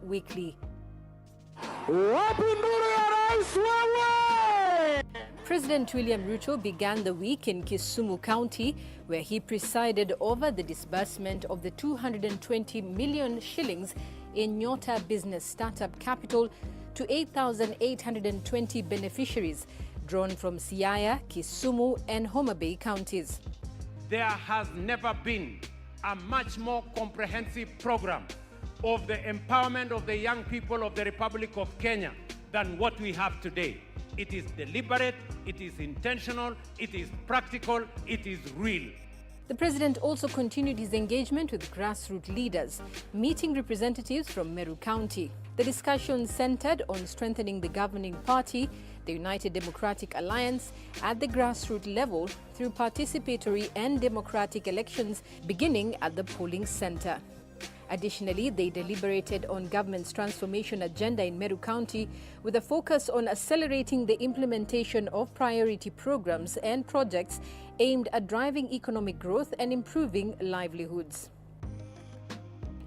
weekly. President William Ruto began the week in Kisumu County, where he presided over the disbursement of the 220 million shillings in Nyota Business Startup Capital to 8,820 beneficiaries drawn from Siaya, Kisumu and Homa Bay counties. There has never been a much more comprehensive program of the empowerment of the young people of the Republic of Kenya than what we have today. It is deliberate, it is intentional, it is practical, it is real. The president also continued his engagement with grassroots leaders, meeting representatives from Meru County. The discussion centered on strengthening the governing party, the United Democratic Alliance, at the grassroots level through participatory and democratic elections beginning at the polling center. Additionally, they deliberated on government's transformation agenda in Meru County with a focus on accelerating the implementation of priority programs and projects aimed at driving economic growth and improving livelihoods.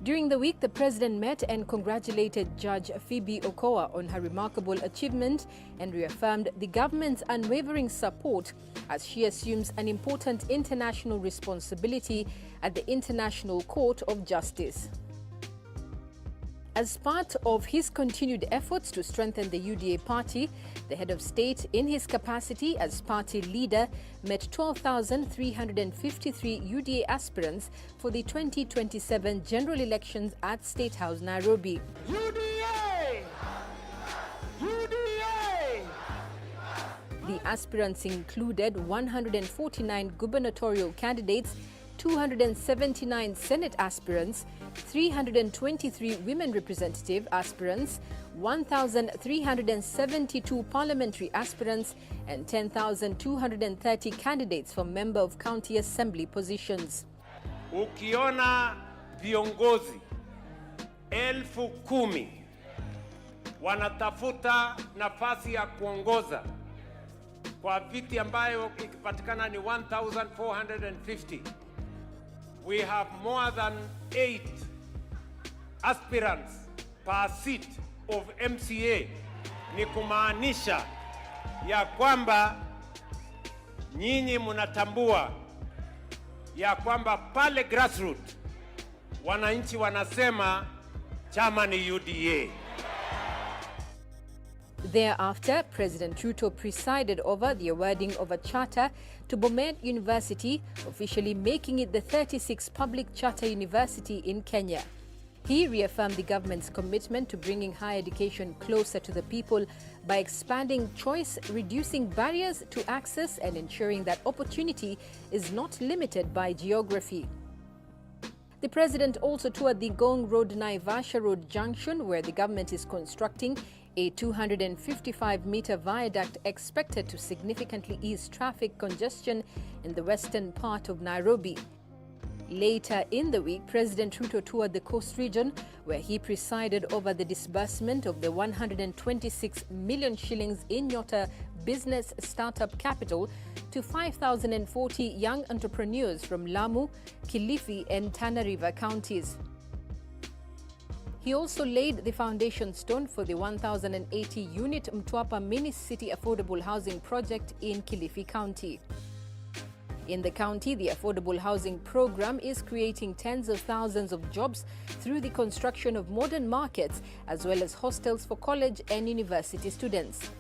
During the week, the president met and congratulated Judge Phoebe Okoa on her remarkable achievement and reaffirmed the government's unwavering support as she assumes an important international responsibility at the International Court of Justice. As part of his continued efforts to strengthen the UDA party, the head of state, in his capacity as party leader, met 12,353 UDA aspirants for the 2027 general elections at State House, Nairobi. UDA! UDA! The aspirants included 149 gubernatorial candidates, 279 Senate aspirants, 323 women representative aspirants, 1,372 parliamentary aspirants, and 10,230 candidates for member of county assembly positions. Ukiona viongozi 10,000 wanatafuta nafasi ya kuongoza kwa viti ambayo ikipatikana ni 1,450. We have more than 8 aspirants per seat of MCA. Ni kumaanisha ya kwamba nyinyi mnatambua ya kwamba pale grassroots wananchi wanasema chama ni UDA. Thereafter, President Ruto presided over the awarding of a charter to Bomet University, officially making it the 36th public charter university in Kenya. He reaffirmed the government's commitment to bringing higher education closer to the people by expanding choice, reducing barriers to access, and ensuring that opportunity is not limited by geography. The president also toured the Gong Road-Naivasha Road junction, where the government is constructing a 255-meter viaduct expected to significantly ease traffic congestion in the western part of Nairobi. Later in the week, President Ruto toured the coast region, where he presided over the disbursement of the 126 million shillings in Nyota Business Startup Capital to 5,040 young entrepreneurs from Lamu, Kilifi and Tana River counties. He also laid the foundation stone for the 1,080-unit Mtwapa mini-city affordable housing project in Kilifi County. In the county, the affordable housing program is creating tens of thousands of jobs through the construction of modern markets as well as hostels for college and university students.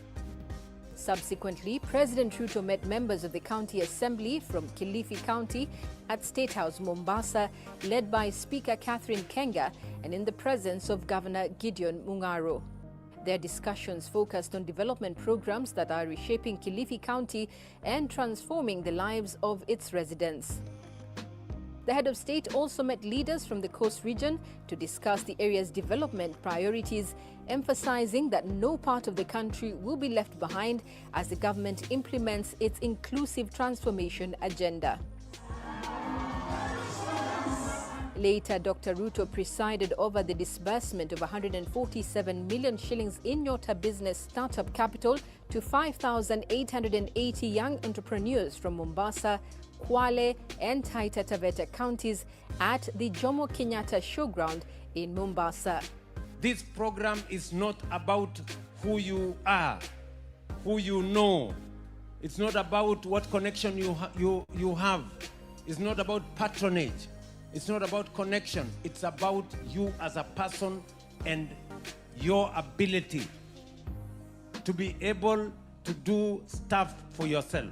Subsequently, President Ruto met members of the County Assembly from Kilifi County at State House, Mombasa, led by Speaker Catherine Kenga and in the presence of Governor Gideon Mung'aro. Their discussions focused on development programs that are reshaping Kilifi County and transforming the lives of its residents. The head of state also met leaders from the coast region to discuss the area's development priorities, emphasizing that no part of the country will be left behind as the government implements its inclusive transformation agenda. Later, Dr. Ruto presided over the disbursement of 147 million shillings in Nyota Business Startup Capital to 5,880 young entrepreneurs from Mombasa, Kwale and Taita Taveta counties at the Jomo Kenyatta Showground in Mombasa. This program is not about who you are, who you know. It's not about what connection you have. It's not about patronage. It's not about connection. It's about you as a person and your ability to be able to do stuff for yourself.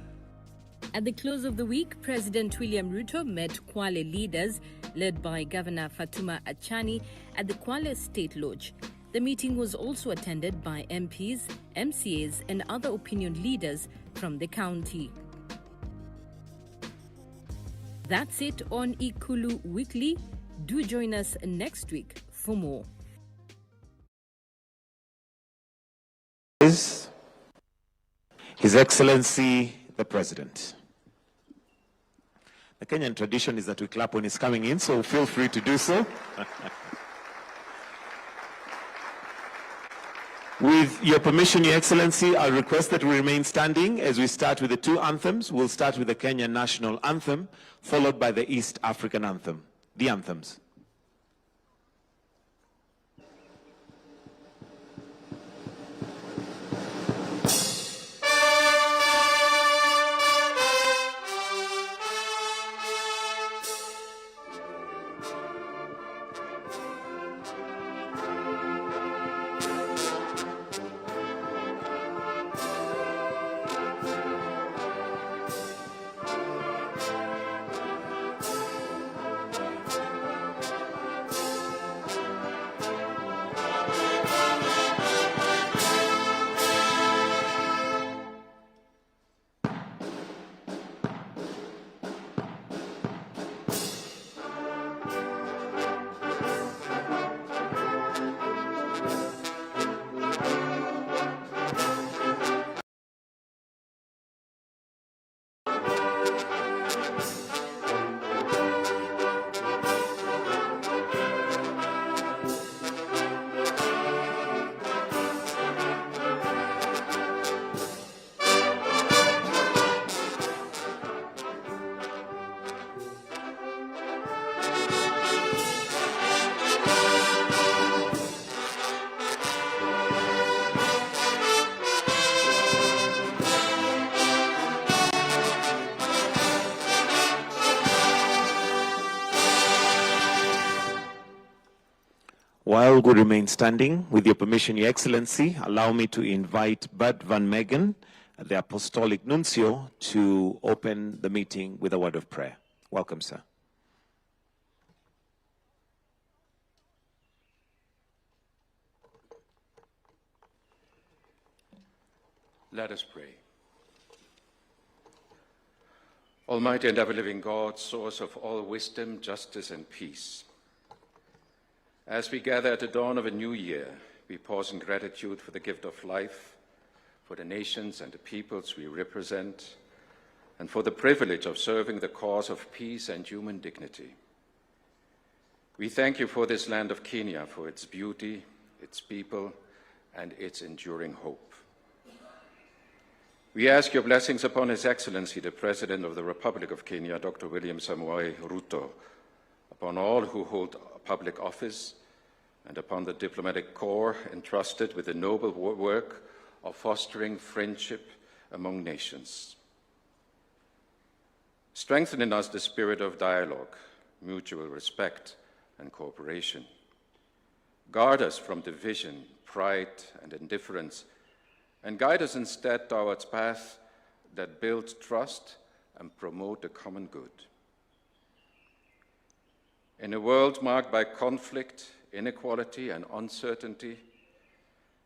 At the close of the week, President William Ruto met Kwale leaders led by Governor Fatuma Achani at the Kwale State Lodge. The meeting was also attended by MPs, MCAs and other opinion leaders from the county. That's it on Ikulu Weekly. Do join us next week for more. His Excellency the President. The Kenyan tradition is that we clap when he's coming in, so feel free to do so. With your permission, Your Excellency, I'll request that we remain standing as we start with the two anthems. We'll start with the Kenyan National Anthem, followed by the East African Anthem. The anthems. While we remain standing, with your permission, Your Excellency, allow me to invite Bud Van Megen, the Apostolic Nuncio, to open the meeting with a word of prayer. Welcome, sir. Let us pray. Almighty and ever-living God, source of all wisdom, justice, and peace, as we gather at the dawn of a new year, we pause in gratitude for the gift of life, for the nations and the peoples we represent, and for the privilege of serving the cause of peace and human dignity. We thank you for this land of Kenya, for its beauty, its people, and its enduring hope. We ask your blessings upon His Excellency, the President of the Republic of Kenya, Dr. William Samoei Ruto, upon all who hold public office, and upon the diplomatic corps entrusted with the noble work of fostering friendship among nations. Strengthen in us the spirit of dialogue, mutual respect, and cooperation. Guard us from division, pride, and indifference, and guide us instead towards paths that build trust and promote the common good. In a world marked by conflict, inequality, and uncertainty,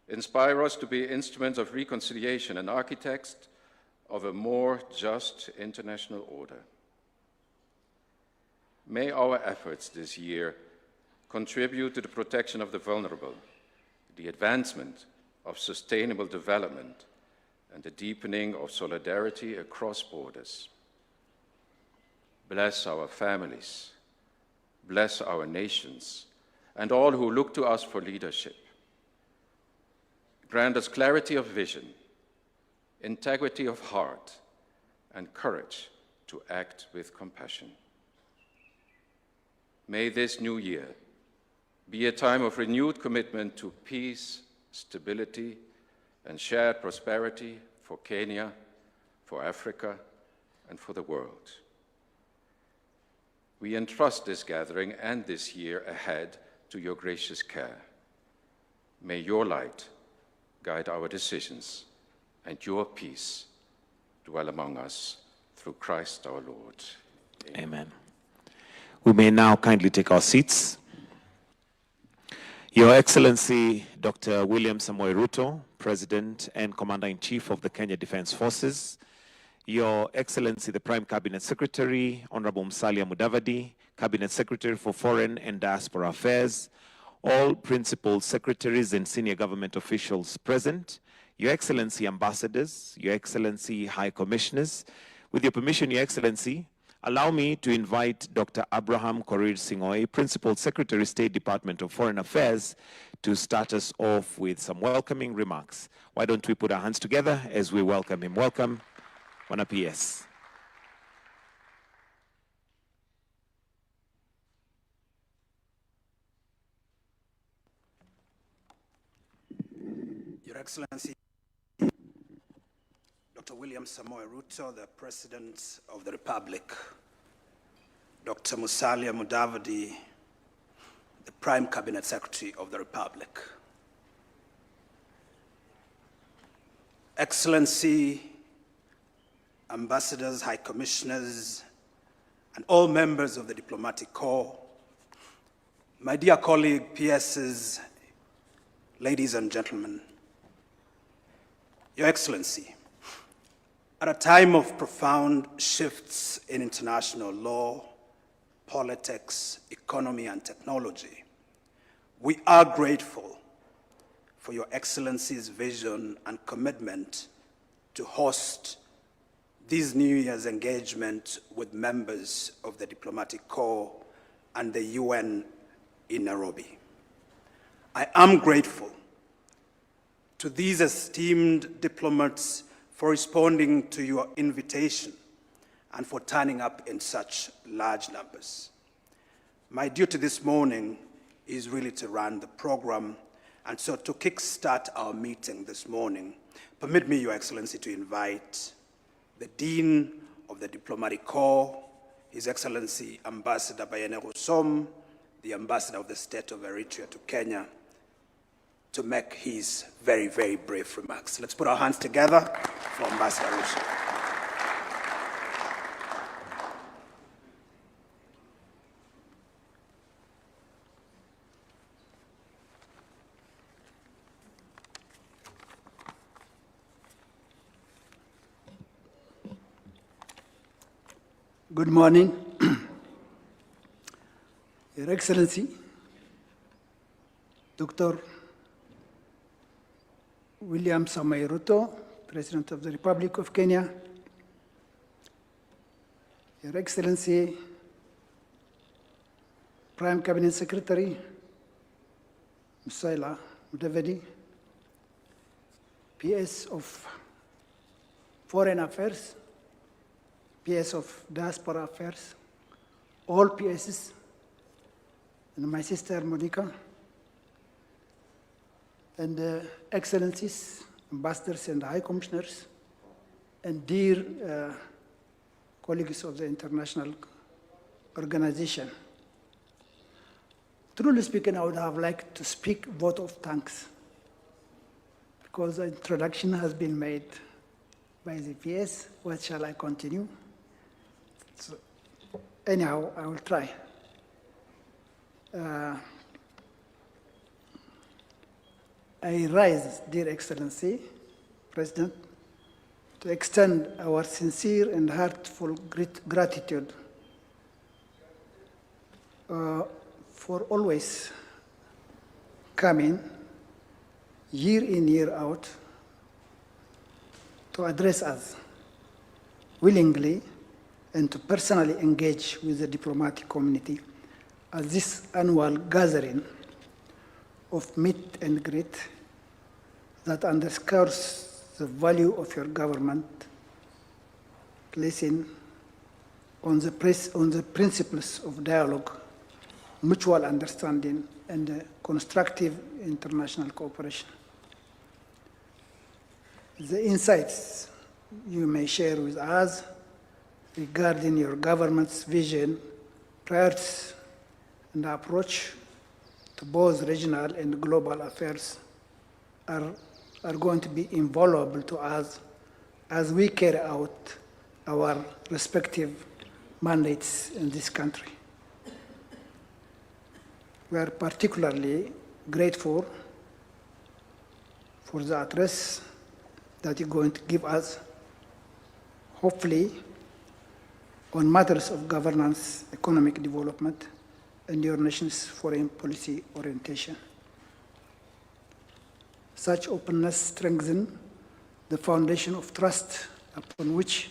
inspire us to be instruments of reconciliation and architects of a more just international order. May our efforts this year contribute to the protection of the vulnerable, the advancement of sustainable development, and the deepening of solidarity across borders. Bless our families, bless our nations, and all who look to us for leadership. Grant us clarity of vision, integrity of heart, and courage to act with compassion. May this new year be a time of renewed commitment to peace, stability, and shared prosperity for Kenya, for Africa, and for the world. We entrust this gathering and this year ahead to your gracious care. May your light guide our decisions and your peace dwell among us through Christ our Lord. Amen. We may now kindly take our seats. Your Excellency, Dr. William Samoei Ruto, President and Commander-in-Chief of the Kenya Defense Forces, Your Excellency, the Prime Cabinet Secretary, Honorable Musalia Mudavadi, Cabinet Secretary for Foreign and Diaspora Affairs, all principal secretaries and senior government officials present, Your Excellency Ambassadors, Your Excellency High Commissioners. With your permission, Your Excellency, allow me to invite Dr. Abraham Korir Sing'oei, Principal Secretary, State Department of Foreign Affairs, to start us off with some welcoming remarks. Why don't we put our hands together as we welcome him. Welcome, Wana PS. Your Excellency, Dr. William Samoei Ruto, the President of the Republic, Dr. Musalia Mudavadi, the Prime Cabinet Secretary of the Republic, Excellency, Ambassadors, High Commissioners, and all members of the Diplomatic Corps, my dear colleague, PSs, ladies and gentlemen, Your Excellency, at a time of profound shifts in international law, politics, economy, and technology, we are grateful for Your Excellency's vision and commitment to host this New Year's engagement with members of the Diplomatic Corps and the UN in Nairobi. I am grateful to these esteemed diplomats for responding to your invitation and for turning up in such large numbers. My duty this morning is really to run the program, and so to kickstart our meeting this morning, permit me, Your Excellency, to invite the Dean of the Diplomatic Corps, His Excellency Ambassador Bayene Rusom, the Ambassador of the State of Eritrea to Kenya, to make his very, very brief remarks. Let's put our hands together for Ambassador Rusom. Good morning, Your Excellency, Dr. William Samoei Ruto, President of the Republic of Kenya, Your Excellency, Prime Cabinet Secretary, Musalia Mudavadi, PS of Foreign Affairs, PS of Diaspora Affairs, all PSs, and my sister Monica, and Excellencies, Ambassadors and High Commissioners, and dear colleagues of the international organization. Truly speaking, I would have liked to speak vote of thanks because the introduction has been made by the PS. What shall I continue? So, anyhow, I will try. I rise, dear Excellency, President, to extend our sincere and heartfelt gratitude for always coming year in, year out to address us willingly and to personally engage with the diplomatic community at this annual gathering of meet and greet that underscores the value of your government placing on the principles of dialogue, mutual understanding and constructive international cooperation. The insights you may share with us regarding your government's vision, priorities, and approach to both regional and global affairs are going to be invaluable to us as we carry out our respective mandates in this country. We are particularly grateful for the address that you're going to give us, hopefully, on matters of governance, economic development, and your nation's foreign policy orientation. Such openness strengthens the foundation of trust upon which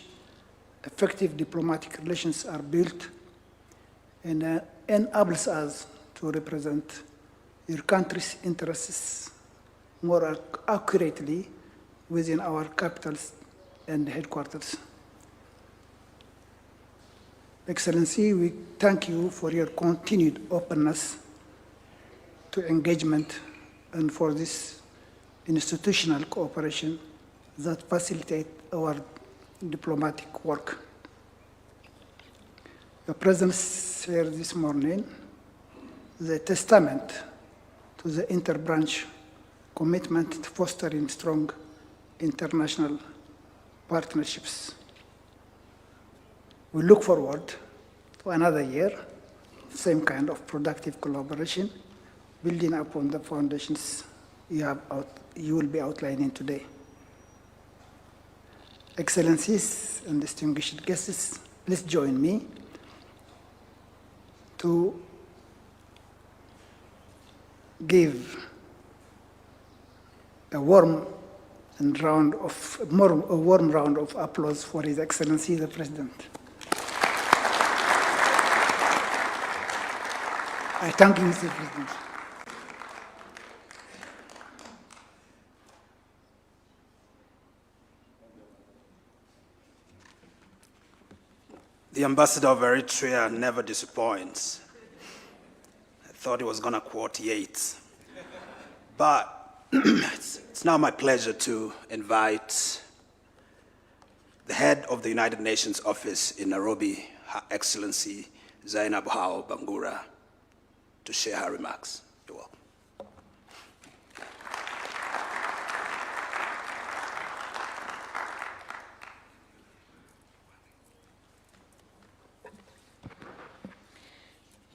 effective diplomatic relations are built and enables us to represent your country's interests more accurately within our capitals and headquarters. Excellency, we thank you for your continued openness to engagement and for this institutional cooperation that facilitate our diplomatic work. Your presence here this morning is a testament to the interbranch commitment to fostering strong international partnerships. We look forward to another year, same kind of productive collaboration, building upon the foundations you will be outlining today. Excellencies and distinguished guests, please join me to give a warm round of applause for His Excellency the President. I thank you, Mr. President. The ambassador of Eritrea never disappoints. I thought he was going to quote Yeats. But it's now my pleasure to invite the head of the United Nations office in Nairobi, Her Excellency Zainab Hao Bangura, to share her remarks. You're welcome.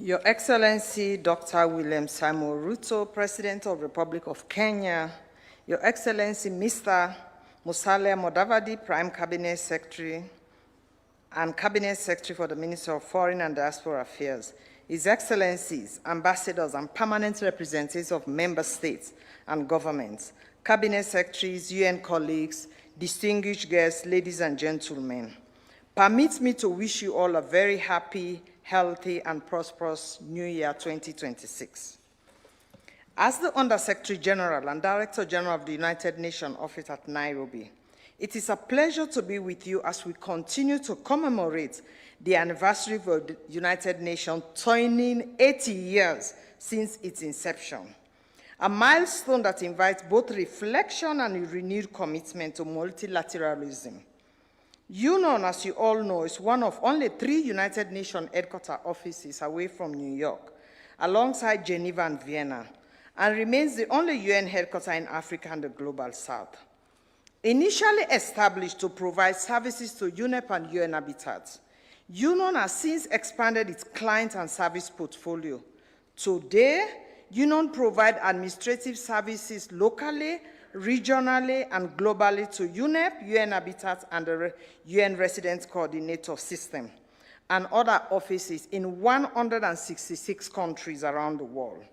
Your Excellency, Dr. William Samuel Ruto, President of the Republic of Kenya, Your Excellency, Mr. Musalia Mudavadi, Prime Cabinet Secretary and Cabinet Secretary for the Ministry of Foreign and Diaspora Affairs, His Excellencies, Ambassadors and Permanent Representatives of Member States and Governments, Cabinet Secretaries, UN colleagues, distinguished guests, ladies and gentlemen. Permit me to wish you all a very happy, healthy, and prosperous New Year 2026. As the Under-Secretary General and Director General of the United Nations Office at Nairobi, it is a pleasure to be with you as we continue to commemorate the anniversary of the United Nations turning 80 years since its inception, a milestone that invites both reflection and a renewed commitment to multilateralism. UNON, as you all know, is one of only 3 United Nations headquarters offices away from New York, alongside Geneva and Vienna, and remains the only UN headquarters in Africa and the Global South. Initially established to provide services to UNEP and UN habitats, UNON has since expanded its client and service portfolio. Today, UNON provides administrative services locally, regionally, and globally to UNEP, UN Habitat, and the UN Resident Coordinator System, and other offices in 166 countries around the world.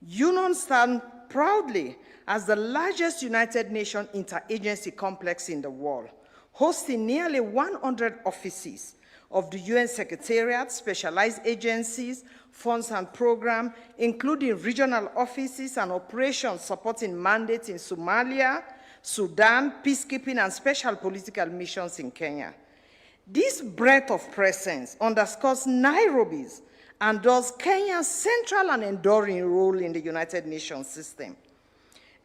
UNON stands proudly as the largest United Nations interagency complex in the world, hosting nearly 100 offices of the UN Secretariat, specialized agencies, funds and programs, including regional offices and operations supporting mandates in Somalia, Sudan, peacekeeping, and special political missions in Kenya. This breadth of presence underscores Nairobi's and thus Kenya's central and enduring role in the United Nations system.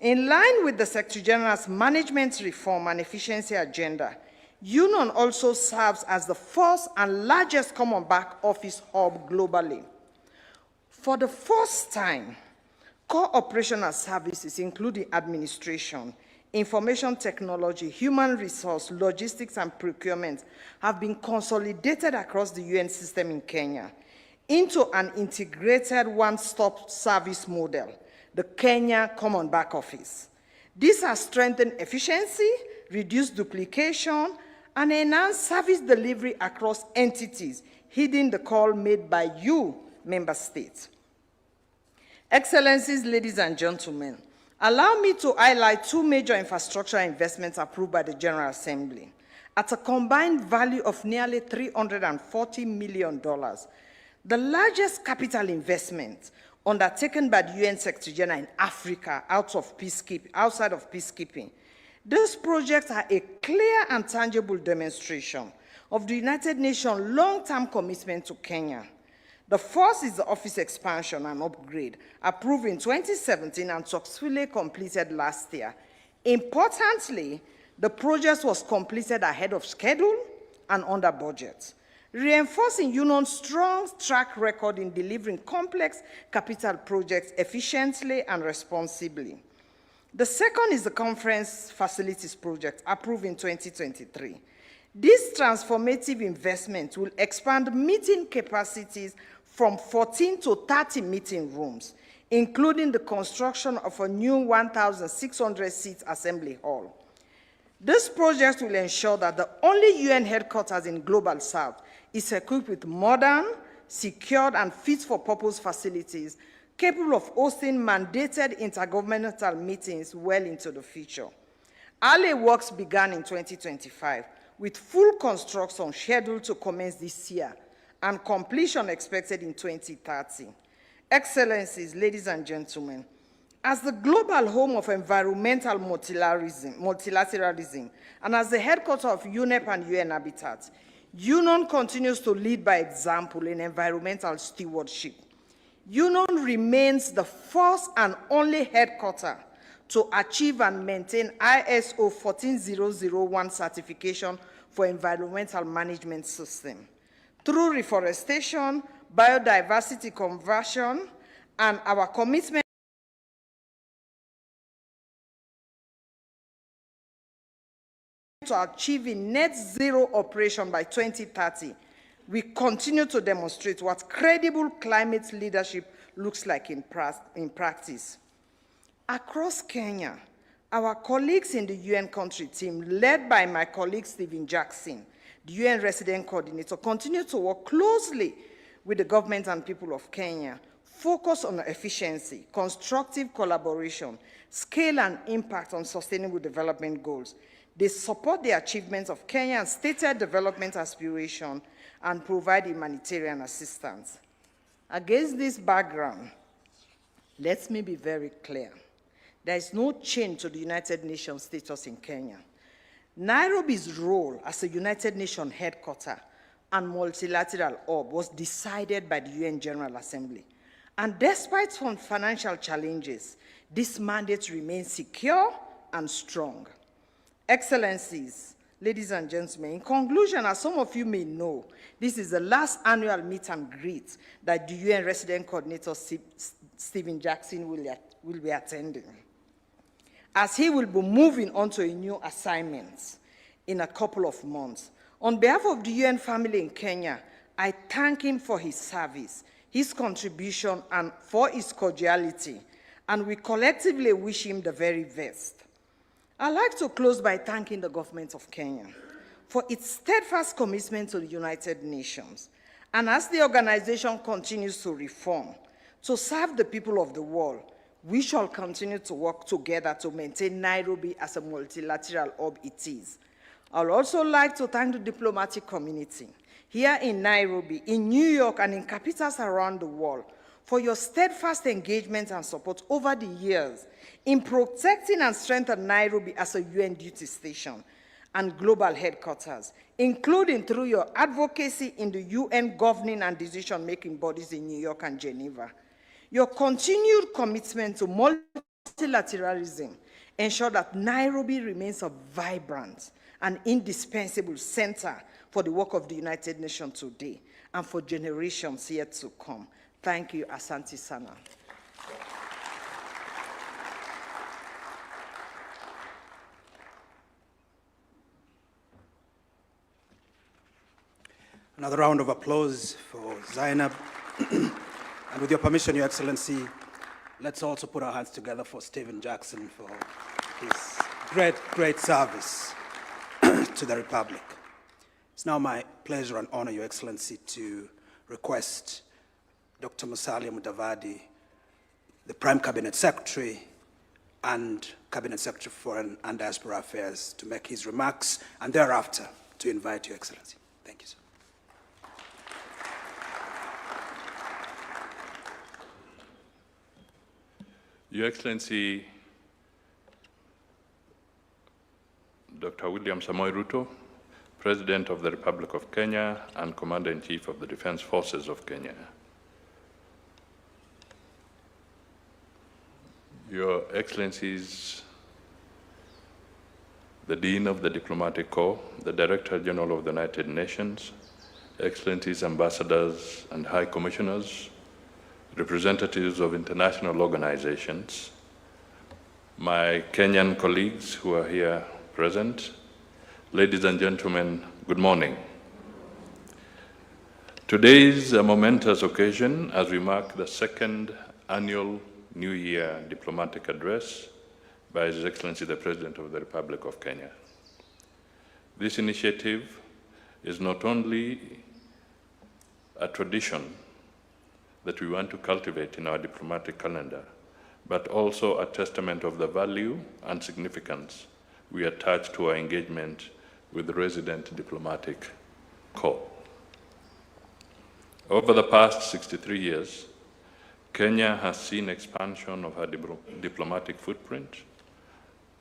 In line with the Secretary General's management reform and efficiency agenda, UNON also serves as the first and largest common back office hub globally. For the first time, core operational services, including administration, information technology, human resource, logistics, and procurement, have been consolidated across the UN system in Kenya into an integrated one-stop service model, the Kenya Common Back Office. This has strengthened efficiency, reduced duplication, and enhanced service delivery across entities, heeding the call made by you, member states. Excellencies, ladies and gentlemen, allow me to highlight two major infrastructure investments approved by the General Assembly at a combined value of nearly $340 million, the largest capital investment undertaken by the UN Secretary General in Africa outside of peacekeeping. These projects are a clear and tangible demonstration of the United Nations' long-term commitment to Kenya. The first is the office expansion and upgrade, approved in 2017 and successfully completed last year. Importantly, the project was completed ahead of schedule and under budget, reinforcing UNON's strong track record in delivering complex capital projects efficiently and responsibly. The second is the conference facilities project, approved in 2023. This transformative investment will expand meeting capacities from 14 to 30 meeting rooms, including the construction of a new 1,600-seat assembly hall. This project will ensure that the only UN headquarters in Global South is equipped with modern, secured, and fit-for-purpose facilities capable of hosting mandated intergovernmental meetings well into the future. Early works began in 2025, with full construction scheduled to commence this year and completion expected in 2030. Excellencies, ladies and gentlemen, as the global home of environmental multilateralism and as the headquarters of UNEP and UN Habitat, UNON continues to lead by example in environmental stewardship. UNON remains the first and only headquarters to achieve and maintain ISO 14001 certification for environmental management system. Through reforestation, biodiversity conversion, and our commitment to achieving net zero operation by 2030, we continue to demonstrate what credible climate leadership looks like in practice. Across Kenya, our colleagues in the UN country team, led by my colleague Stephen Jackson, the UN resident coordinator, continue to work closely with the government and people of Kenya, focus on efficiency, constructive collaboration, scale and impact on sustainable development goals. They support the achievements of Kenya's stated development aspiration and provide humanitarian assistance. Against this background, let me be very clear. There is no change to the United Nations status in Kenya. Nairobi's role as a United Nations headquarters and multilateral hub was decided by the UN General Assembly. And despite some financial challenges, this mandate remains secure and strong. Excellencies, ladies and gentlemen, in conclusion, as some of you may know, this is the last annual meet and greet that the UN resident coordinator Stephen Jackson will be attending, as he will be moving on to a new assignment in a couple of months. On behalf of the UN family in Kenya, I thank him for his service, his contribution, and for his cordiality, and we collectively wish him the very best. I'd like to close by thanking the government of Kenya for its steadfast commitment to the United Nations, and as the organization continues to reform, to serve the people of the world, we shall continue to work together to maintain Nairobi as a multilateral hub it is. I'd also like to thank the diplomatic community here in Nairobi, in New York, and in capitals around the world for your steadfast engagement and support over the years in protecting and strengthening Nairobi as a UN duty station. and global headquarters, including through your advocacy in the UN governing and decision-making bodies in New York and Geneva. Your continued commitment to multilateralism ensure that Nairobi remains a vibrant and indispensable center for the work of the United Nations today and for generations yet to come. Thank you, Asante Sana. Another round of applause for Zainab. And with your permission, Your Excellency, let's also put our hands together for Stephen Jackson for his great service to the Republic. It's now my pleasure and honor, Your Excellency, to request Dr. Musalia Mudavadi, the Prime Cabinet Secretary and Cabinet Secretary for Foreign and Diaspora Affairs, to make his remarks, and thereafter to invite Your Excellency. Thank you, sir. Your Excellency, Dr. William Samoei Ruto, President of the Republic of Kenya and Commander-in-Chief of the Defense Forces of Kenya. Your Excellencies, the Dean of the Diplomatic Corps, the Director General of the United Nations, Excellencies, Ambassadors and High Commissioners, representatives of international organizations, my Kenyan colleagues who are here present, ladies and gentlemen, good morning. Today is a momentous occasion as we mark the second annual New Year diplomatic address by His Excellency the President of the Republic of Kenya. This initiative is not only a tradition that we want to cultivate in our diplomatic calendar, but also a testament of the value and significance we attach to our engagement with the resident diplomatic corps. Over the past 63 years, Kenya has seen expansion of her diplomatic footprint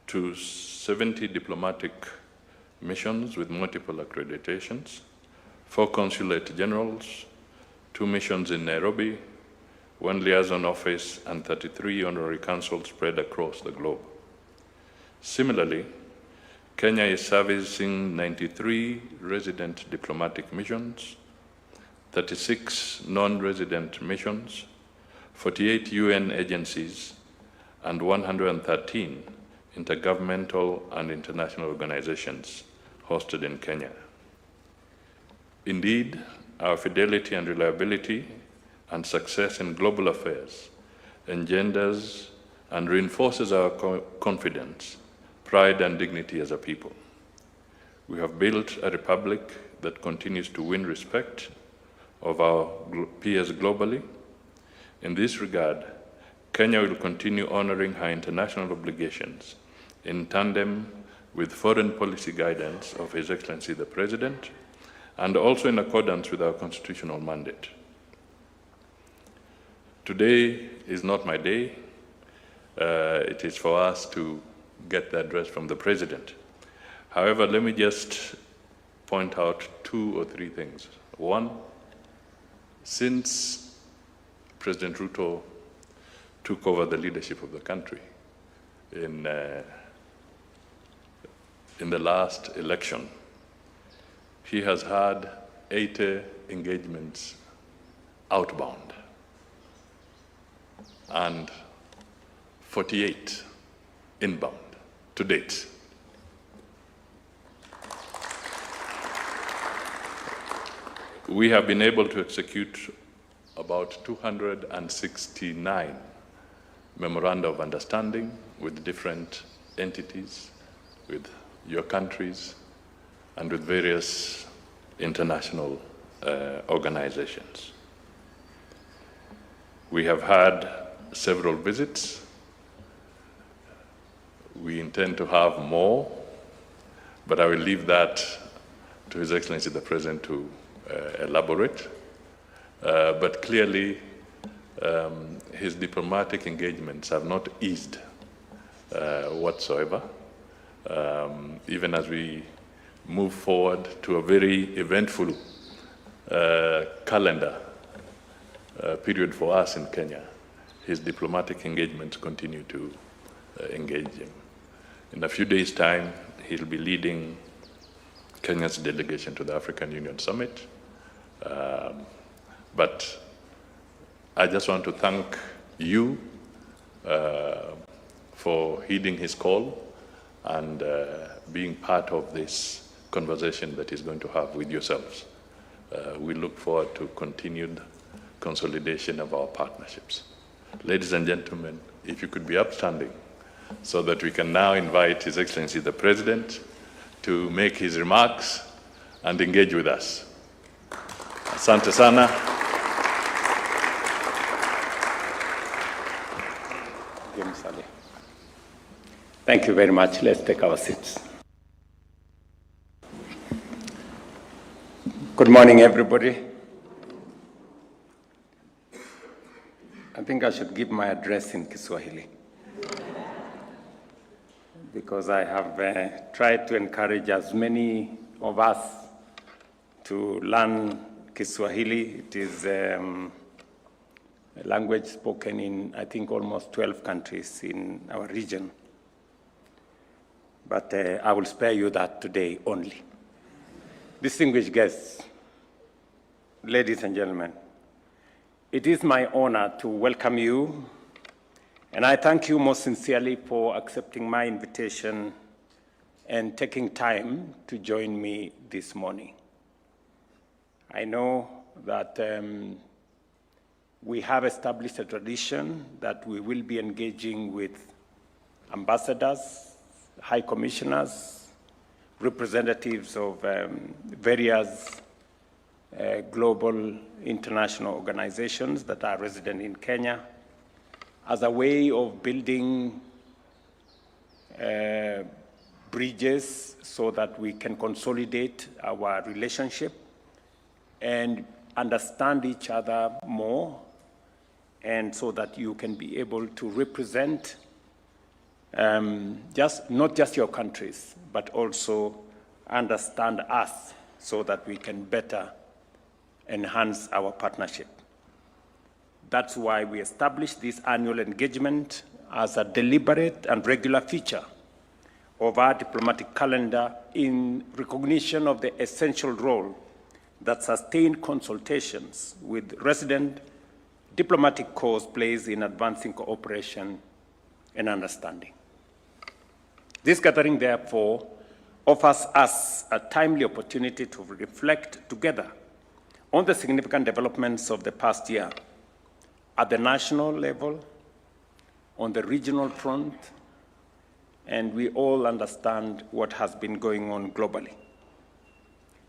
to 70 diplomatic missions with multiple accreditations, 4 consulate generals, 2 missions in Nairobi, 1 liaison office, and 33 honorary consuls spread across the globe. Similarly, Kenya is servicing 93 resident diplomatic missions, 36 non-resident missions, 48 UN agencies, and 113 intergovernmental and international organizations hosted in Kenya. Indeed, our fidelity and reliability and success in global affairs engenders and reinforces our confidence, pride, and dignity as a people. We have built a republic that continues to win respect of our peers globally. In this regard, Kenya will continue honoring her international obligations in tandem with foreign policy guidance of His Excellency the President, and also in accordance with our constitutional mandate. Today is not my day. It is for us to get the address from the President. However, let me just point out 2 or 3 things. One, since President Ruto took over the leadership of the country in the last election, he has had 80 engagements outbound and 48 inbound to date. We have been able to execute about 269 memoranda of understanding with different entities, with your countries, and with various international organizations. We have had several visits. We intend to have more, but I will leave that to His Excellency the President to elaborate. But clearly, his diplomatic engagements have not eased whatsoever. Even as we move forward to a very eventful calendar period for us in Kenya. His diplomatic engagements continue to engage him. In a few days' time, he'll be leading Kenya's delegation to the African Union Summit. But I just want to thank you for heeding his call and being part of this conversation that he's going to have with yourselves. We look forward to continued consolidation of our partnerships. Ladies and gentlemen, if you could be upstanding so that we can now invite His Excellency the President to make his remarks and engage with us. Asante sana. Thank you very much. Let's take our seats. Good morning, everybody. I think I should give my address in Kiswahili because I have tried to encourage as many of us to learn Kiswahili. It is a language spoken in, I think, almost 12 countries in our region. But I will spare you that today only. Distinguished guests, ladies and gentlemen, it is my honor to welcome you, and I thank you most sincerely for accepting my invitation and taking time to join me this morning. I know that we have established a tradition that we will be engaging with ambassadors, high commissioners, representatives of various global international organizations that are resident in Kenya as a way of building bridges so that we can consolidate our relationship and understand each other more, and so that you can be able to represent not just your countries, but also understand us so that we can better enhance our partnership. That's why we established this annual engagement as a deliberate and regular feature of our diplomatic calendar in recognition of the essential role that sustained consultations with resident diplomatic corps plays in advancing cooperation and understanding. This gathering, therefore, offers us a timely opportunity to reflect together on the significant developments of the past year at the national level, on the regional front, and we all understand what has been going on globally,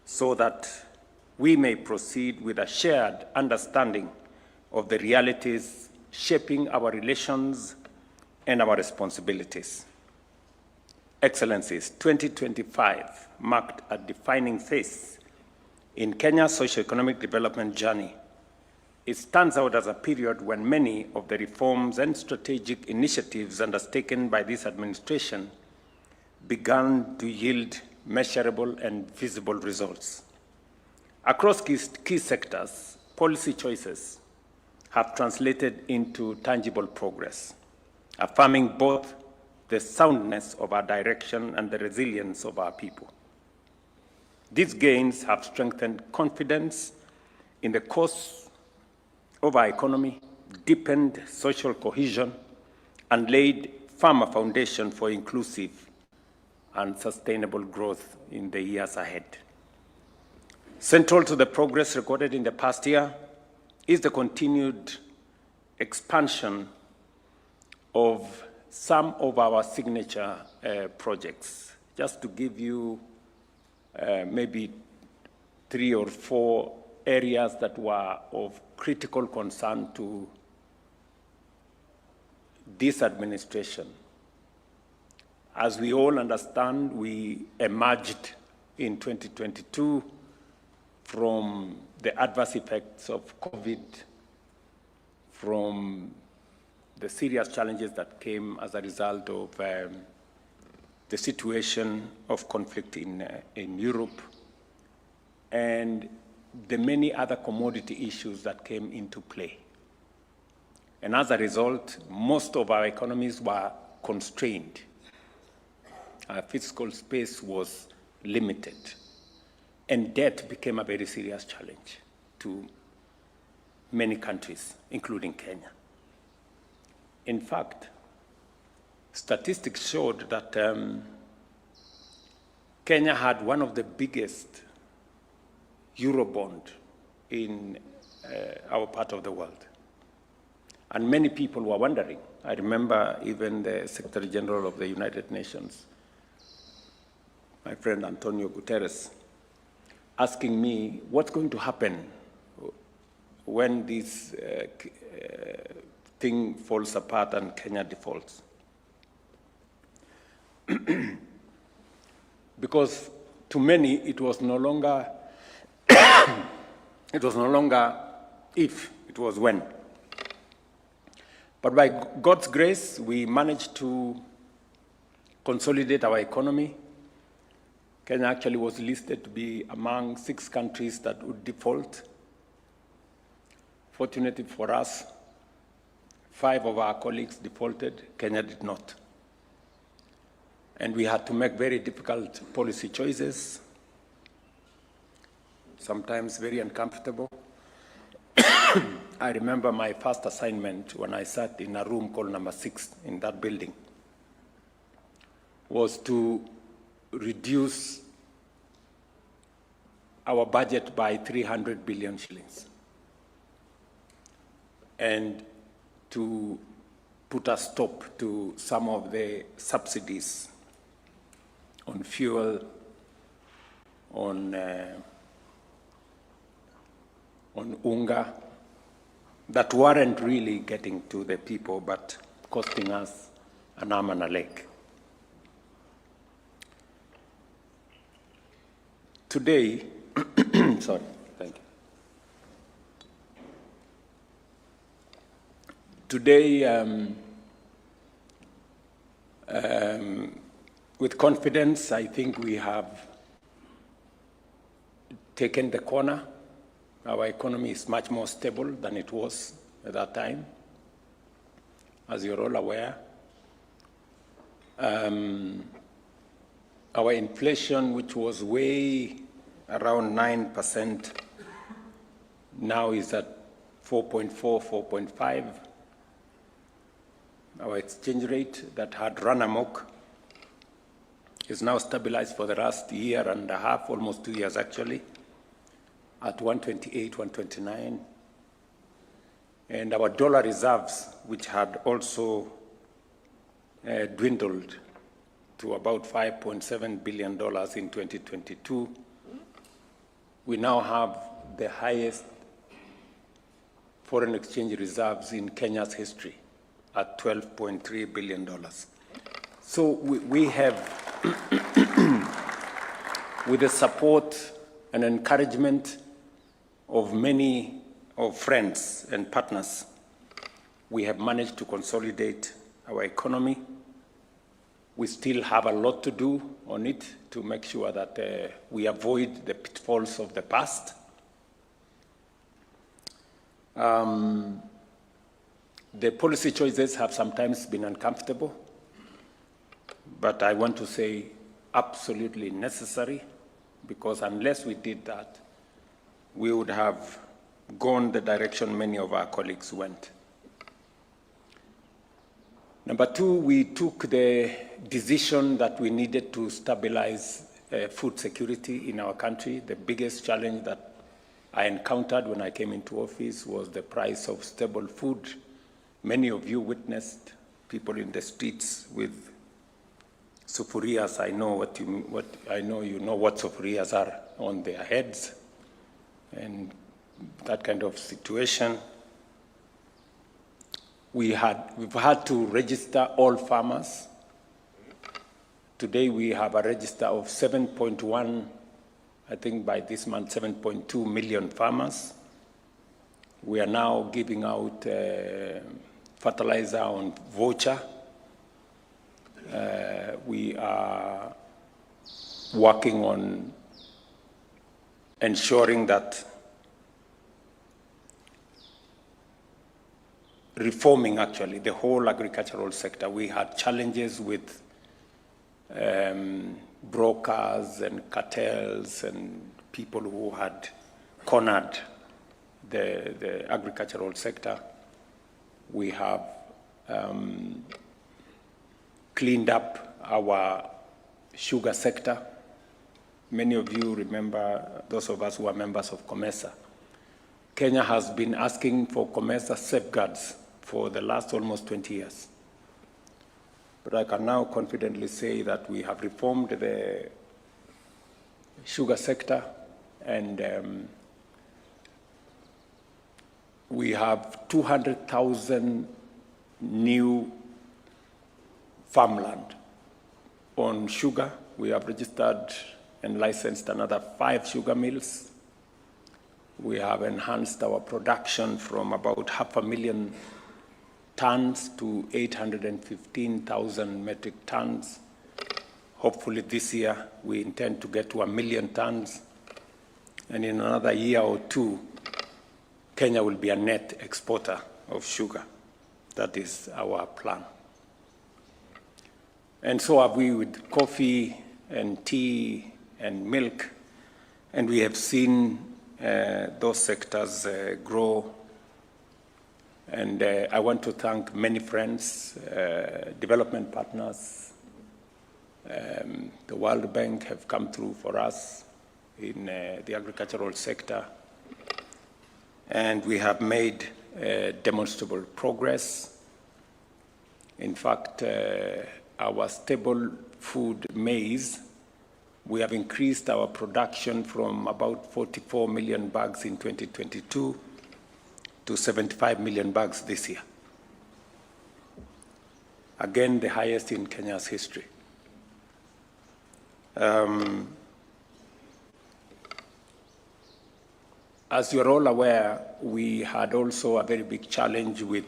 so that we may proceed with a shared understanding of the realities shaping our relations and our responsibilities. Excellencies, 2025 marked a defining phase in Kenya's socio-economic development journey. It stands out as a period when many of the reforms and strategic initiatives undertaken by this administration began to yield measurable and visible results. Across key sectors, policy choices have translated into tangible progress, affirming both the soundness of our direction and the resilience of our people. These gains have strengthened confidence in the course of our economy, deepened social cohesion, and laid firmer foundation for inclusive and sustainable growth in the years ahead. Central to the progress recorded in the past year is the continued expansion of some of our signature projects. Just to give you maybe 3 or 4 areas that were of critical concern to this administration. As we all understand, we emerged in 2022 from the adverse effects of COVID, from the serious challenges that came as a result of the situation of conflict in Europe, and the many other commodity issues that came into play. And as a result, most of our economies were constrained. Our fiscal space was limited, and debt became a very serious challenge to many countries, including Kenya. In fact, statistics showed that Kenya had one of the biggest Eurobond in our part of the world. And many people were wondering. I remember even the Secretary General of the United Nations, my friend Antonio Guterres, asking me, what's going to happen when this thing falls apart and Kenya defaults? Because to many, it was no longer if, it was when. But by God's grace, we managed to consolidate our economy. Kenya actually was listed to be among 6 countries that would default. Fortunately for us, 5 of our colleagues defaulted. Kenya did not. And we had to make very difficult policy choices, sometimes very uncomfortable. I remember my first assignment when I sat in a room called number 6 in that building was to reduce our budget by 300 billion shillings and to put a stop to some of the subsidies on fuel, on unga, that weren't really getting to the people, but costing us an arm and a leg. Today, sorry, thank you. Today, with confidence, I think we have taken the corner. Our economy is much more stable than it was at that time, as you're all aware. Our inflation, which was way around 9%, now is at 4.4, 4.5. Our exchange rate that had run amok is now stabilized for the last year and a half, almost 2 years actually, at 128, 129. And our dollar reserves, which had also dwindled to about $5.7 billion in 2022, we now have the highest foreign exchange reserves in Kenya's history at $12.3 billion. So we have, with the support and encouragement of many of friends and partners, we have managed to consolidate our economy. We still have a lot to do on it to make sure that we avoid the pitfalls of the past. The policy choices have sometimes been uncomfortable, but I want to say absolutely necessary, because unless we did that, we would have gone the direction many of our colleagues went. Number 2, we took the decision that we needed to stabilize food security in our country. The biggest challenge that I encountered when I came into office was the price of stable food. Many of you witnessed people in the streets with sufurias. I know you know what sufurias are on their heads, and that kind of situation. We've had to register all farmers. Today we have a register of 7.1, I think by this month, 7.2 million farmers. We are now giving out fertilizer on voucher we are working on ensuring that reforming actually the whole agricultural sector. We had challenges with brokers and cartels and people who had cornered the agricultural sector. We have cleaned up our sugar sector. Many of you remember, those of us who are members of COMESA. Kenya has been asking for COMESA safeguards for the last almost 20 years. But I can now confidently say that we have reformed the sugar sector, and we have 200,000 new farmland on sugar. We have registered and licensed another 5 sugar mills. We have enhanced our production from about 500,000 tons to 815,000 metric tons. Hopefully this year we intend to get to 1 million tons. And in another year or two, Kenya will be a net exporter of sugar. That is our plan. And so have we with coffee and tea and milk. And we have seen those sectors grow. And I want to thank many friends, development partners. The World Bank have come through for us in the agricultural sector. And we have made demonstrable progress. In fact, our staple food maize, we have increased our production from about 44 million bags in 2022 to 75 million bags this year. Again, the highest in Kenya's history. As you're all aware, we had also a very big challenge with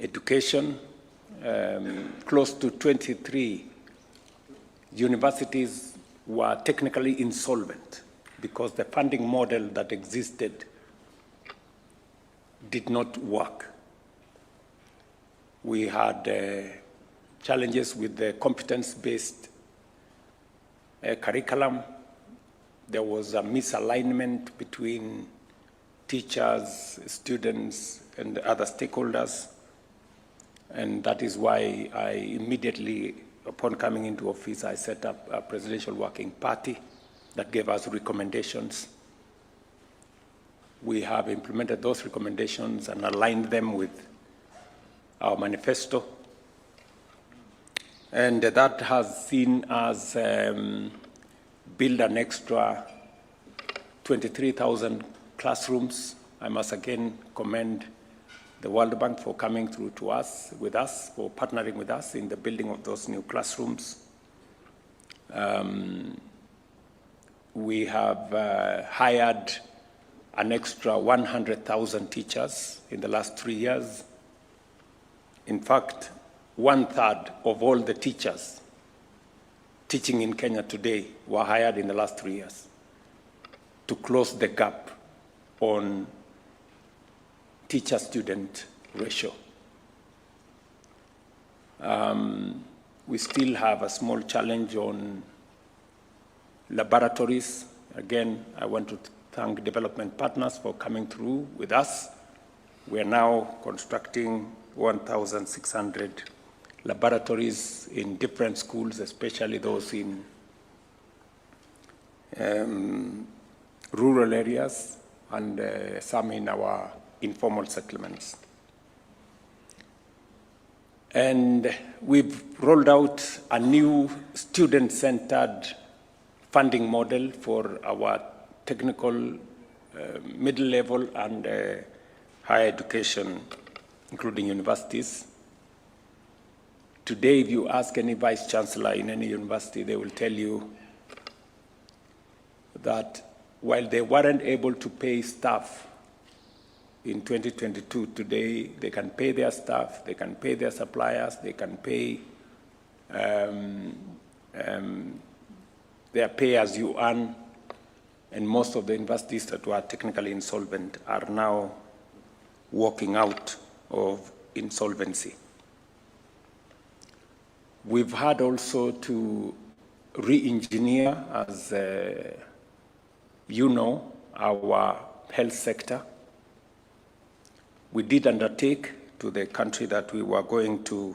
education. Close to 23 universities were technically insolvent because the funding model that existed did not work. We had challenges with the competence-based curriculum. There was a misalignment between teachers, students, and other stakeholders. And that is why I immediately, upon coming into office, I set up a presidential working party that gave us recommendations. We have implemented those recommendations and aligned them with our manifesto. And that has seen us build an extra 23,000 classrooms. I must again commend the World Bank for coming through to us, for partnering with us in the building of those new classrooms. We have hired an extra 100,000 teachers in the last 3 years. In fact, 1/3 of all the teachers teaching in Kenya today were hired in the last 3 years to close the gap on teacher-student ratio. We still have a small challenge on laboratories. Again, I want to thank development partners for coming through with us. We are now constructing 1,600 laboratories in different schools, especially those in rural areas and some in our informal settlements. And we've rolled out a new student-centered funding model for our technical, middle level, and higher education, including universities. Today, if you ask any vice chancellor in any university, they will tell you that while they weren't able to pay staff in 2022, today they can pay their staff, they can pay their suppliers, they can pay their pay as you earn, and most of the universities that were technically insolvent are now walking out of insolvency. We've had also to re-engineer, as you know, our health sector. We did undertake to the country that we were going to,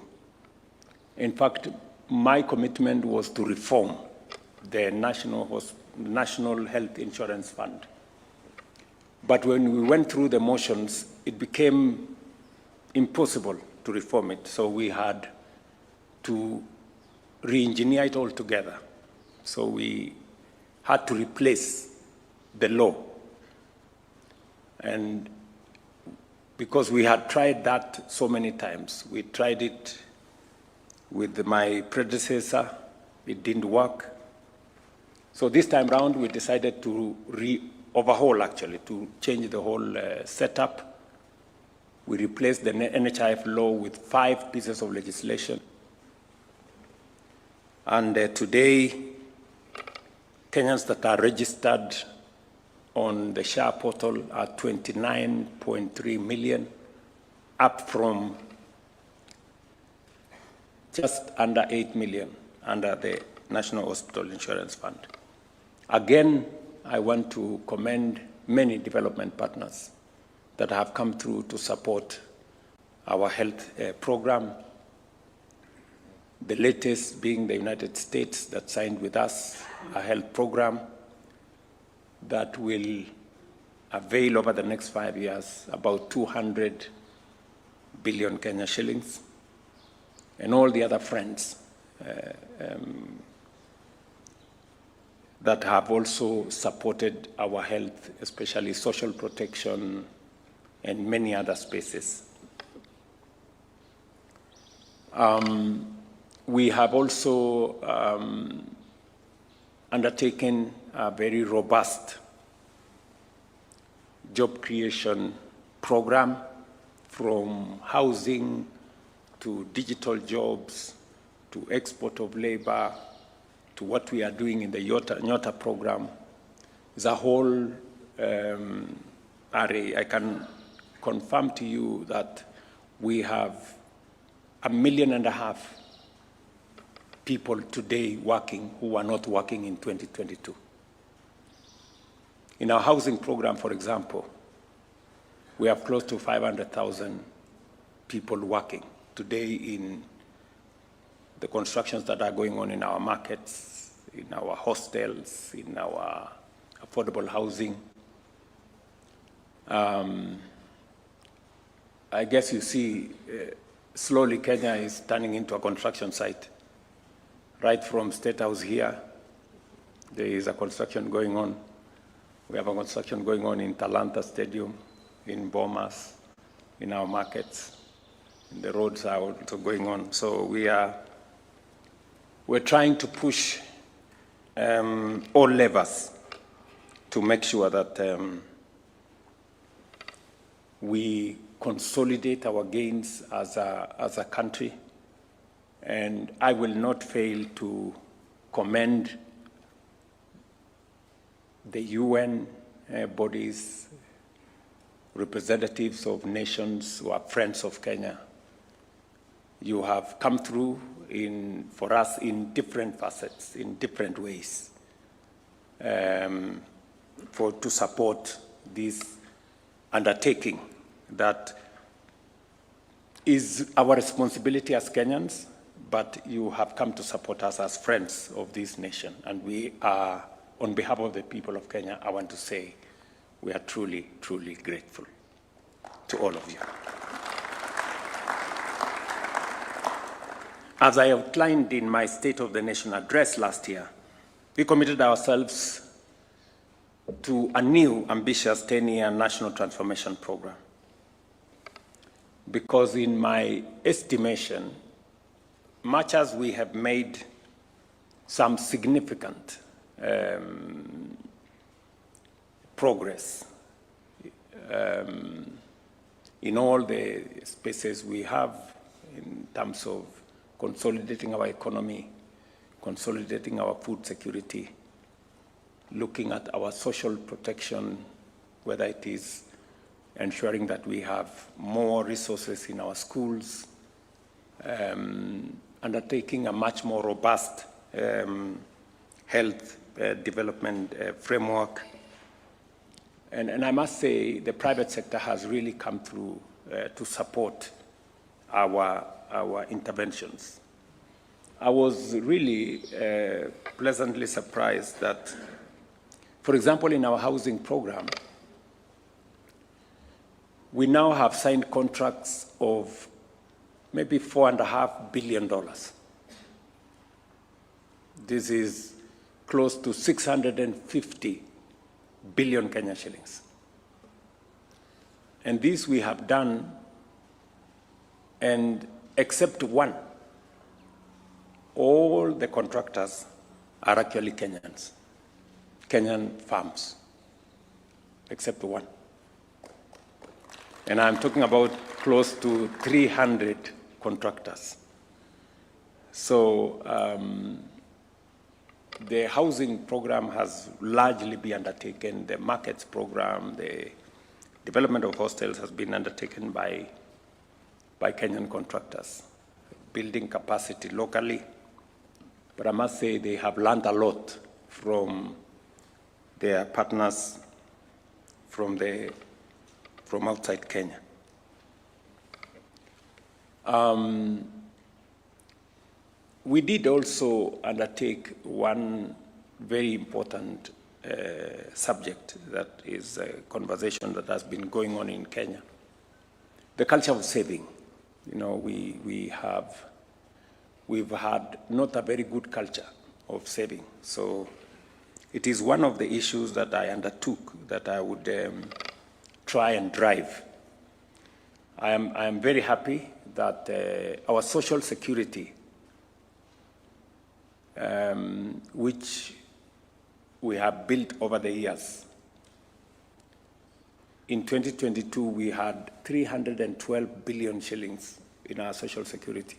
in fact, my commitment was to reform the National Health Insurance Fund. But when we went through the motions, it became impossible to reform it. So we had to re-engineer it altogether. So we had to replace the law. And because we had tried that so many times, we tried it with my predecessor, it didn't work. So this time round, we decided to overhaul, actually, to change the whole setup. We replaced the NHIF law with 5 pieces of legislation. And today, Kenyans that are registered on the SHA portal are 29.3 million, up from just under 8 million under the National Hospital Insurance Fund. Again, I want to commend many development partners that have come through to support our health program. The latest being the United States that signed with us a health program that will avail over the next 5 years about 200 billion Kenya shillings, and all the other friends that have also supported our health, especially social protection and many other spaces. We have also undertaken a very robust job creation program, from housing to digital jobs to export of labor to what we are doing in the Nyota program. It's a whole array. I can confirm to you that we have 1.5 million people today working who are not working in 2022. In our housing program, for example, we have close to 500,000 people working today in the constructions that are going on in our markets, in our hostels, in our affordable housing. I guess you see, slowly Kenya is turning into a construction site. Right from State House here, there is a construction going on. We have a construction going on in Talanta Stadium, in Bomas, in our markets. And the roads are also going on. So we're trying to push all levers to make sure that we consolidate our gains as a country. And I will not fail to commend the UN bodies, representatives of nations who are friends of Kenya. You have come through for us in different facets, in different ways, to support this undertaking that is our responsibility as Kenyans, but you have come to support us as friends of this nation. And we are, on behalf of the people of Kenya, I want to say we are truly, truly grateful to all of you. As I outlined in my State of the Nation address last year, we committed ourselves to a new ambitious 10-year national transformation program. Because in my estimation, much as we have made some significant progress in all the spaces we have in terms of consolidating our economy, consolidating our food security, looking at our social protection, whether it is ensuring that we have more resources in our schools, undertaking a much more robust health development framework. And I must say the private sector has really come through to support our interventions. I was really pleasantly surprised that, for example, in our housing program, we now have signed contracts of maybe $4.5 billion. This is close to 650 billion Kenya shillings. And this we have done, and except one, all the contractors are actually Kenyans, Kenyan farms, except one. And I'm talking about close to 300 contractors. So the housing program has largely been undertaken. The markets program, the development of hostels has been undertaken by Kenyan contractors, building capacity locally. But I must say they have learned a lot from their partners from outside Kenya. We did also undertake one very important subject that is a conversation that has been going on in Kenya. The culture of saving. You know, we've had not a very good culture of saving. So it is one of the issues that I undertook that I would try and drive. I am very happy that our social security, which we have built over the years. In 2022, we had 312 billion shillings in our social security.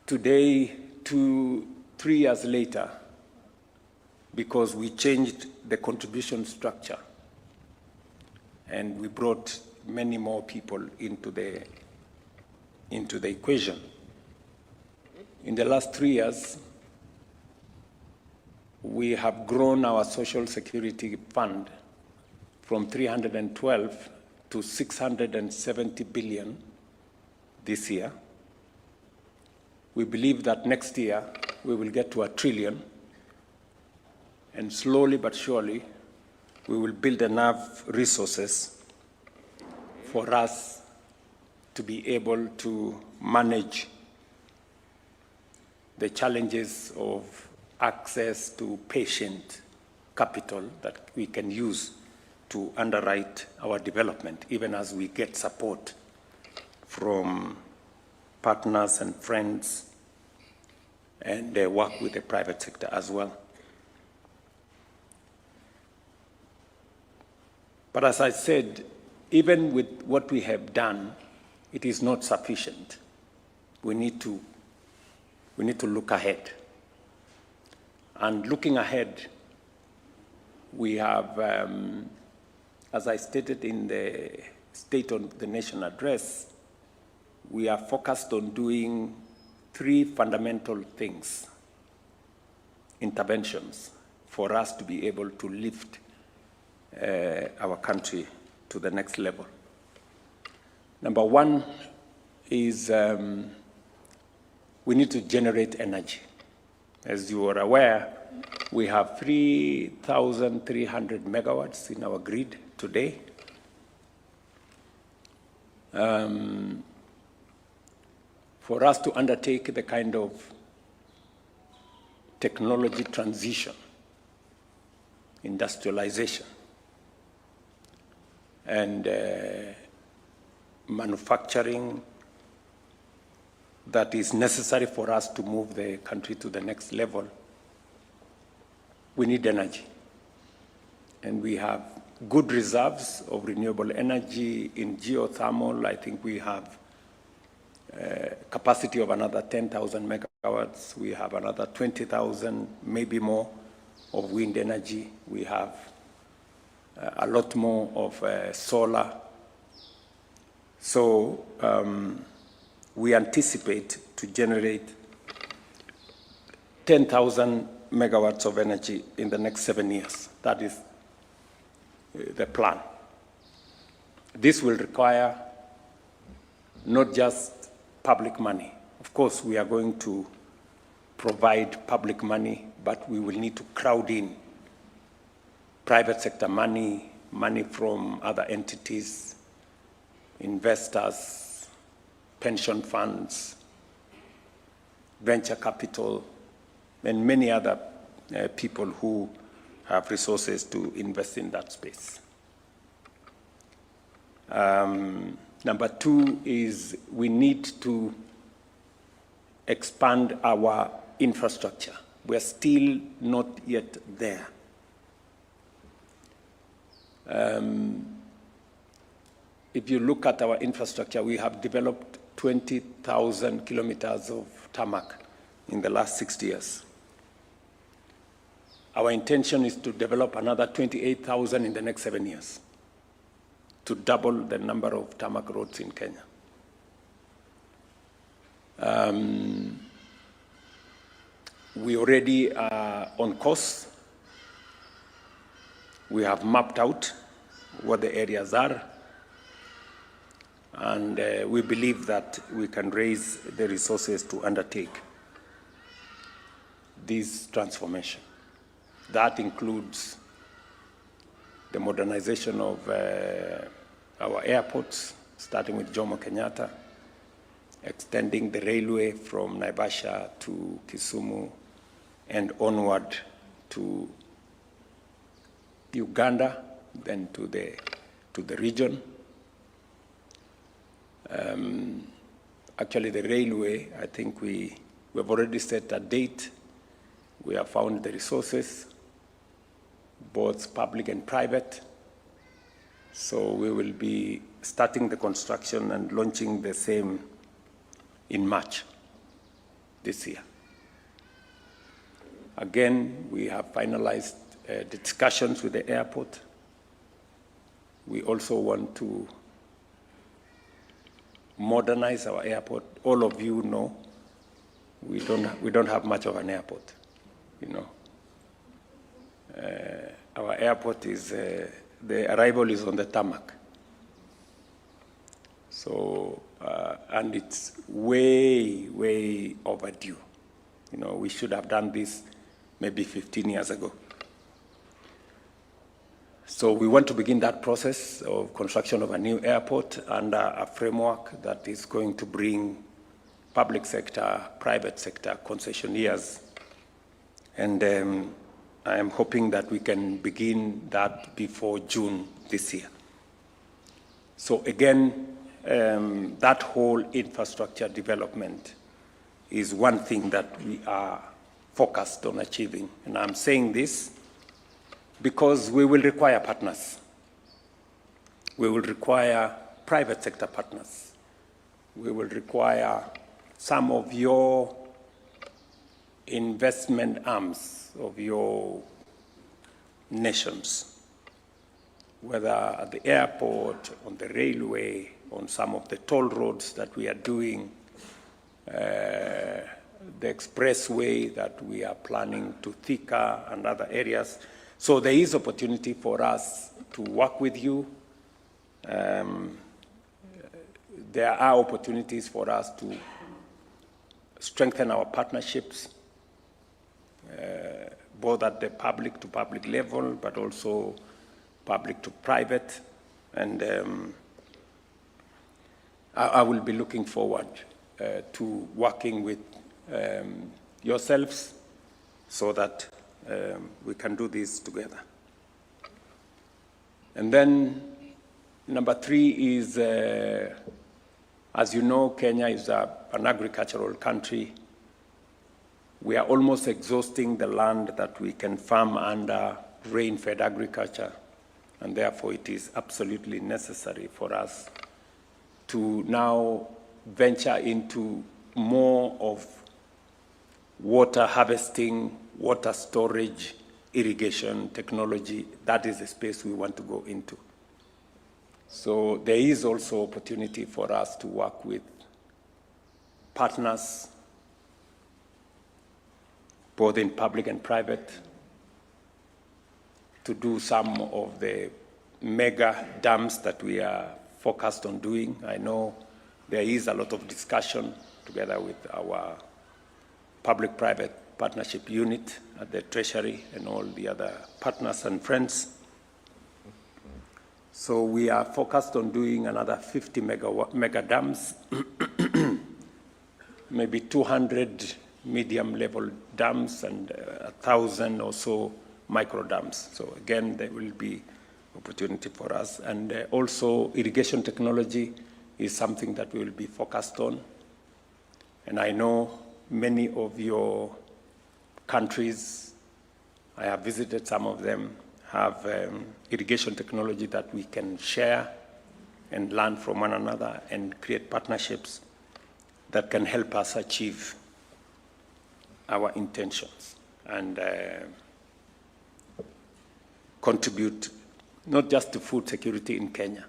Today, 3 years later, because we changed the contribution structure and we brought many more people into the equation. In the last 3 years, we have grown our social security fund from 312 to 670 billion this year. We believe that next year we will get to 1 trillion, and slowly but surely we will build enough resources for us to be able to manage the challenges of access to patient capital that we can use to underwrite our development, even as we get support from partners and friends and work with the private sector as well. But as I said, even with what we have done, it is not sufficient. We need to look ahead. And looking ahead, we have, as I stated in the State of the Nation address, we are focused on doing 3 fundamental things, interventions, for us to be able to lift our country to the next level. Number 1 is we need to generate energy. As you are aware, we have 3,300 megawatts in our grid today. For us to undertake the kind of technology transition, industrialization, and manufacturing that is necessary for us to move the country to the next level, we need energy. And we have good reserves of renewable energy in geothermal. I think we have capacity of another 10,000 megawatts. We have another 20,000, maybe more, of wind energy. We have a lot more of solar. So we anticipate to generate 10,000 megawatts of energy in the next 7 years. That is the plan. This will require not just public money. Of course, we are going to provide public money, but we will need to crowd in private sector money, money from other entities, investors, pension funds, venture capital, and many other people who have resources to invest in that space. Number two is we need to expand our infrastructure. We are still not yet there. If you look at our infrastructure, we have developed 20,000 kilometers of tarmac in the last 60 years. Our intention is to develop another 28,000 in the next 7 years, to double the number of tarmac roads in Kenya. We already are on course. We have mapped out what the areas are, and we believe that we can raise the resources to undertake this transformation. That includes the modernization of our airports, starting with Jomo Kenyatta, extending the railway from Naivasha to Kisumu and onward to Uganda, then to the region. Actually, the railway, I think we've already set a date. We have found the resources, both public and private. So we will be starting the construction and launching the same in March this year. Again, we have finalized the discussions with the airport. We also want to modernize our airport. All of you know we don't have much of an airport, you know. Our airport is, the arrival is on the tarmac. So, and it's way, way overdue. You know, we should have done this maybe 15 years ago. So we want to begin that process of construction of a new airport under a framework that is going to bring public sector, private sector concessionaires. And I am hoping that we can begin that before June this year. So again, that whole infrastructure development is one thing that we are focused on achieving. And I'm saying this because we will require partners. We will require private sector partners. We will require some of your investment arms of your nations, whether at the airport, on the railway, on some of the toll roads that we are doing, the expressway that we are planning to Thika and other areas. So there is opportunity for us to work with you. There are opportunities for us to strengthen our partnerships, both at the public to public level, but also public to private. And I will be looking forward to working with yourselves so that we can do this together. And then number three is, as you know, Kenya is an agricultural country. We are almost exhausting the land that we can farm under rain-fed agriculture, and therefore it is absolutely necessary for us to now venture into more of water harvesting, water storage, irrigation technology. That is the space we want to go into. So there is also opportunity for us to work with partners, both in public and private, to do some of the mega dams that we are focused on doing. I know there is a lot of discussion together with our public-private partnership unit at the Treasury and all the other partners and friends. So we are focused on doing another 50 mega dams, maybe 200 medium-level dams and 1,000 or so micro dams. So again, there will be opportunity for us. And also irrigation technology is something that we will be focused on. And I know many of your countries, I have visited some of them, have irrigation technology that we can share and learn from one another and create partnerships that can help us achieve our intentions and contribute not just to food security in Kenya,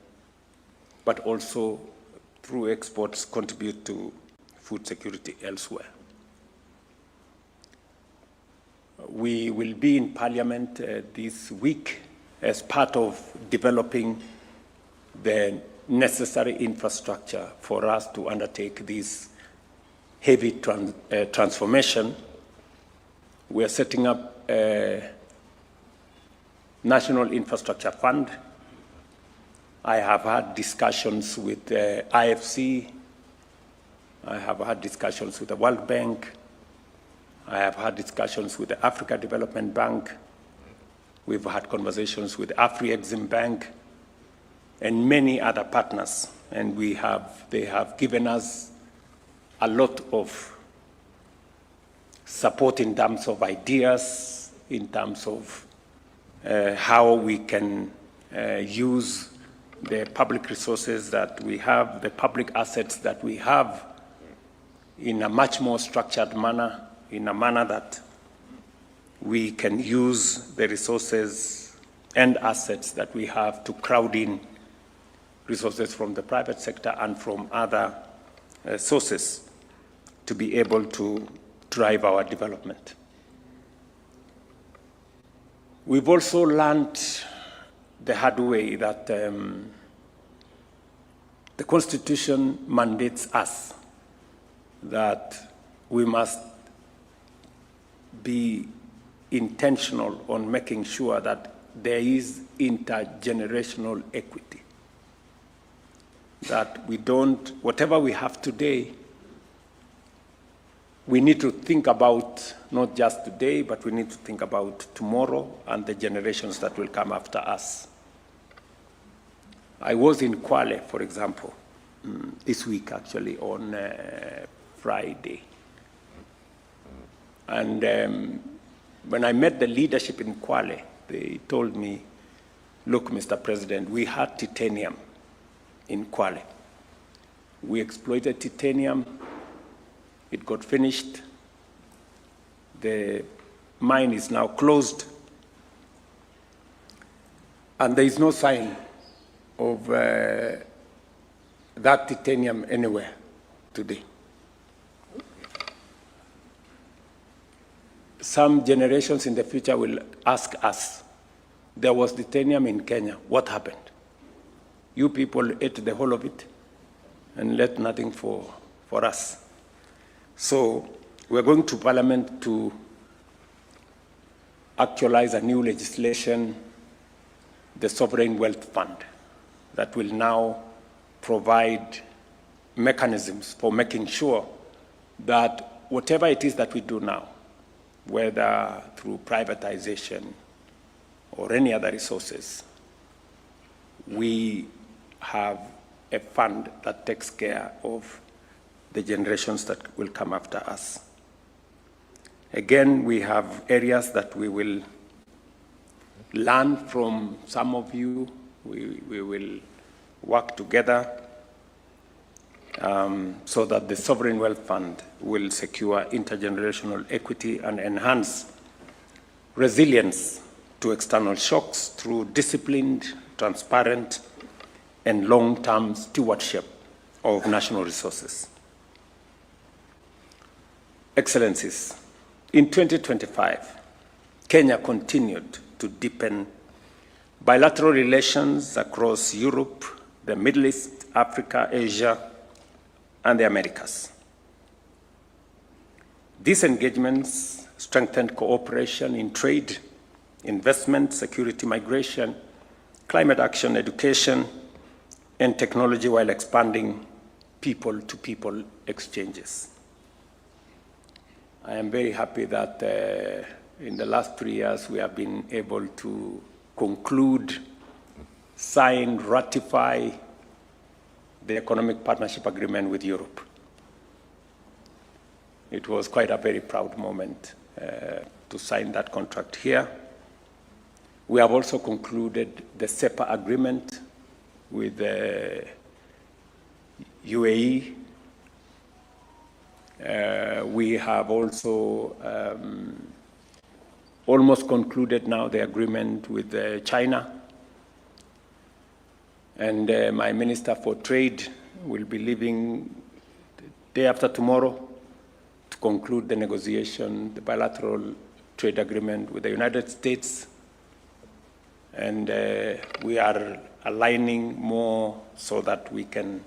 but also through exports contribute to food security elsewhere. We will be in Parliament this week as part of developing the necessary infrastructure for us to undertake this heavy transformation. We are setting up a National Infrastructure Fund. I have had discussions with the IFC. I have had discussions with the World Bank. I have had discussions with the Africa Development Bank. We've had conversations with the Afri-Exim Bank and many other partners. And they have given us a lot of support in terms of ideas, in terms of how we can use the public resources that we have, the public assets that we have in a much more structured manner, in a manner that we can use the resources and assets that we have to crowd in resources from the private sector and from other sources to be able to drive our development. We've also learned the hard way that the Constitution mandates us that we must be intentional on making sure that there is intergenerational equity. That we don't, whatever we have today, we need to think about not just today, but we need to think about tomorrow and the generations that will come after us. I was in Kwale, for example, this week actually, on Friday. And when I met the leadership in Kwale, they told me, look, Mr. President, we had titanium in Kwale. We exploited titanium. It got finished. The mine is now closed. And there is no sign of that titanium anywhere today. Some generations in the future will ask us, there was titanium in Kenya, what happened? You people ate the whole of it and left nothing for us. So we're going to Parliament to actualize a new legislation, the Sovereign Wealth Fund, that will now provide mechanisms for making sure that whatever it is that we do now, whether through privatization or any other resources, we have a fund that takes care of the generations that will come after us. Again, we have areas that we will learn from some of you. We will work together. so that the Sovereign Wealth Fund will secure intergenerational equity and enhance resilience to external shocks through disciplined, transparent, and long-term stewardship of national resources. Excellencies, in 2025, Kenya continued to deepen bilateral relations across Europe, the Middle East, Africa, Asia, and the Americas. These engagements strengthened cooperation in trade, investment, security, migration, climate action, education, and technology, while expanding people-to-people exchanges. I am very happy that in the last 3 years we have been able to conclude, sign, ratify the Economic Partnership Agreement with Europe. It was quite a very proud moment to sign that contract here. We have also concluded the CEPA agreement with the UAE. We have also almost concluded now the agreement with China. And my Minister for Trade will be leaving the day after tomorrow to conclude the negotiation, the bilateral trade agreement with the United States. And we are aligning more so that we can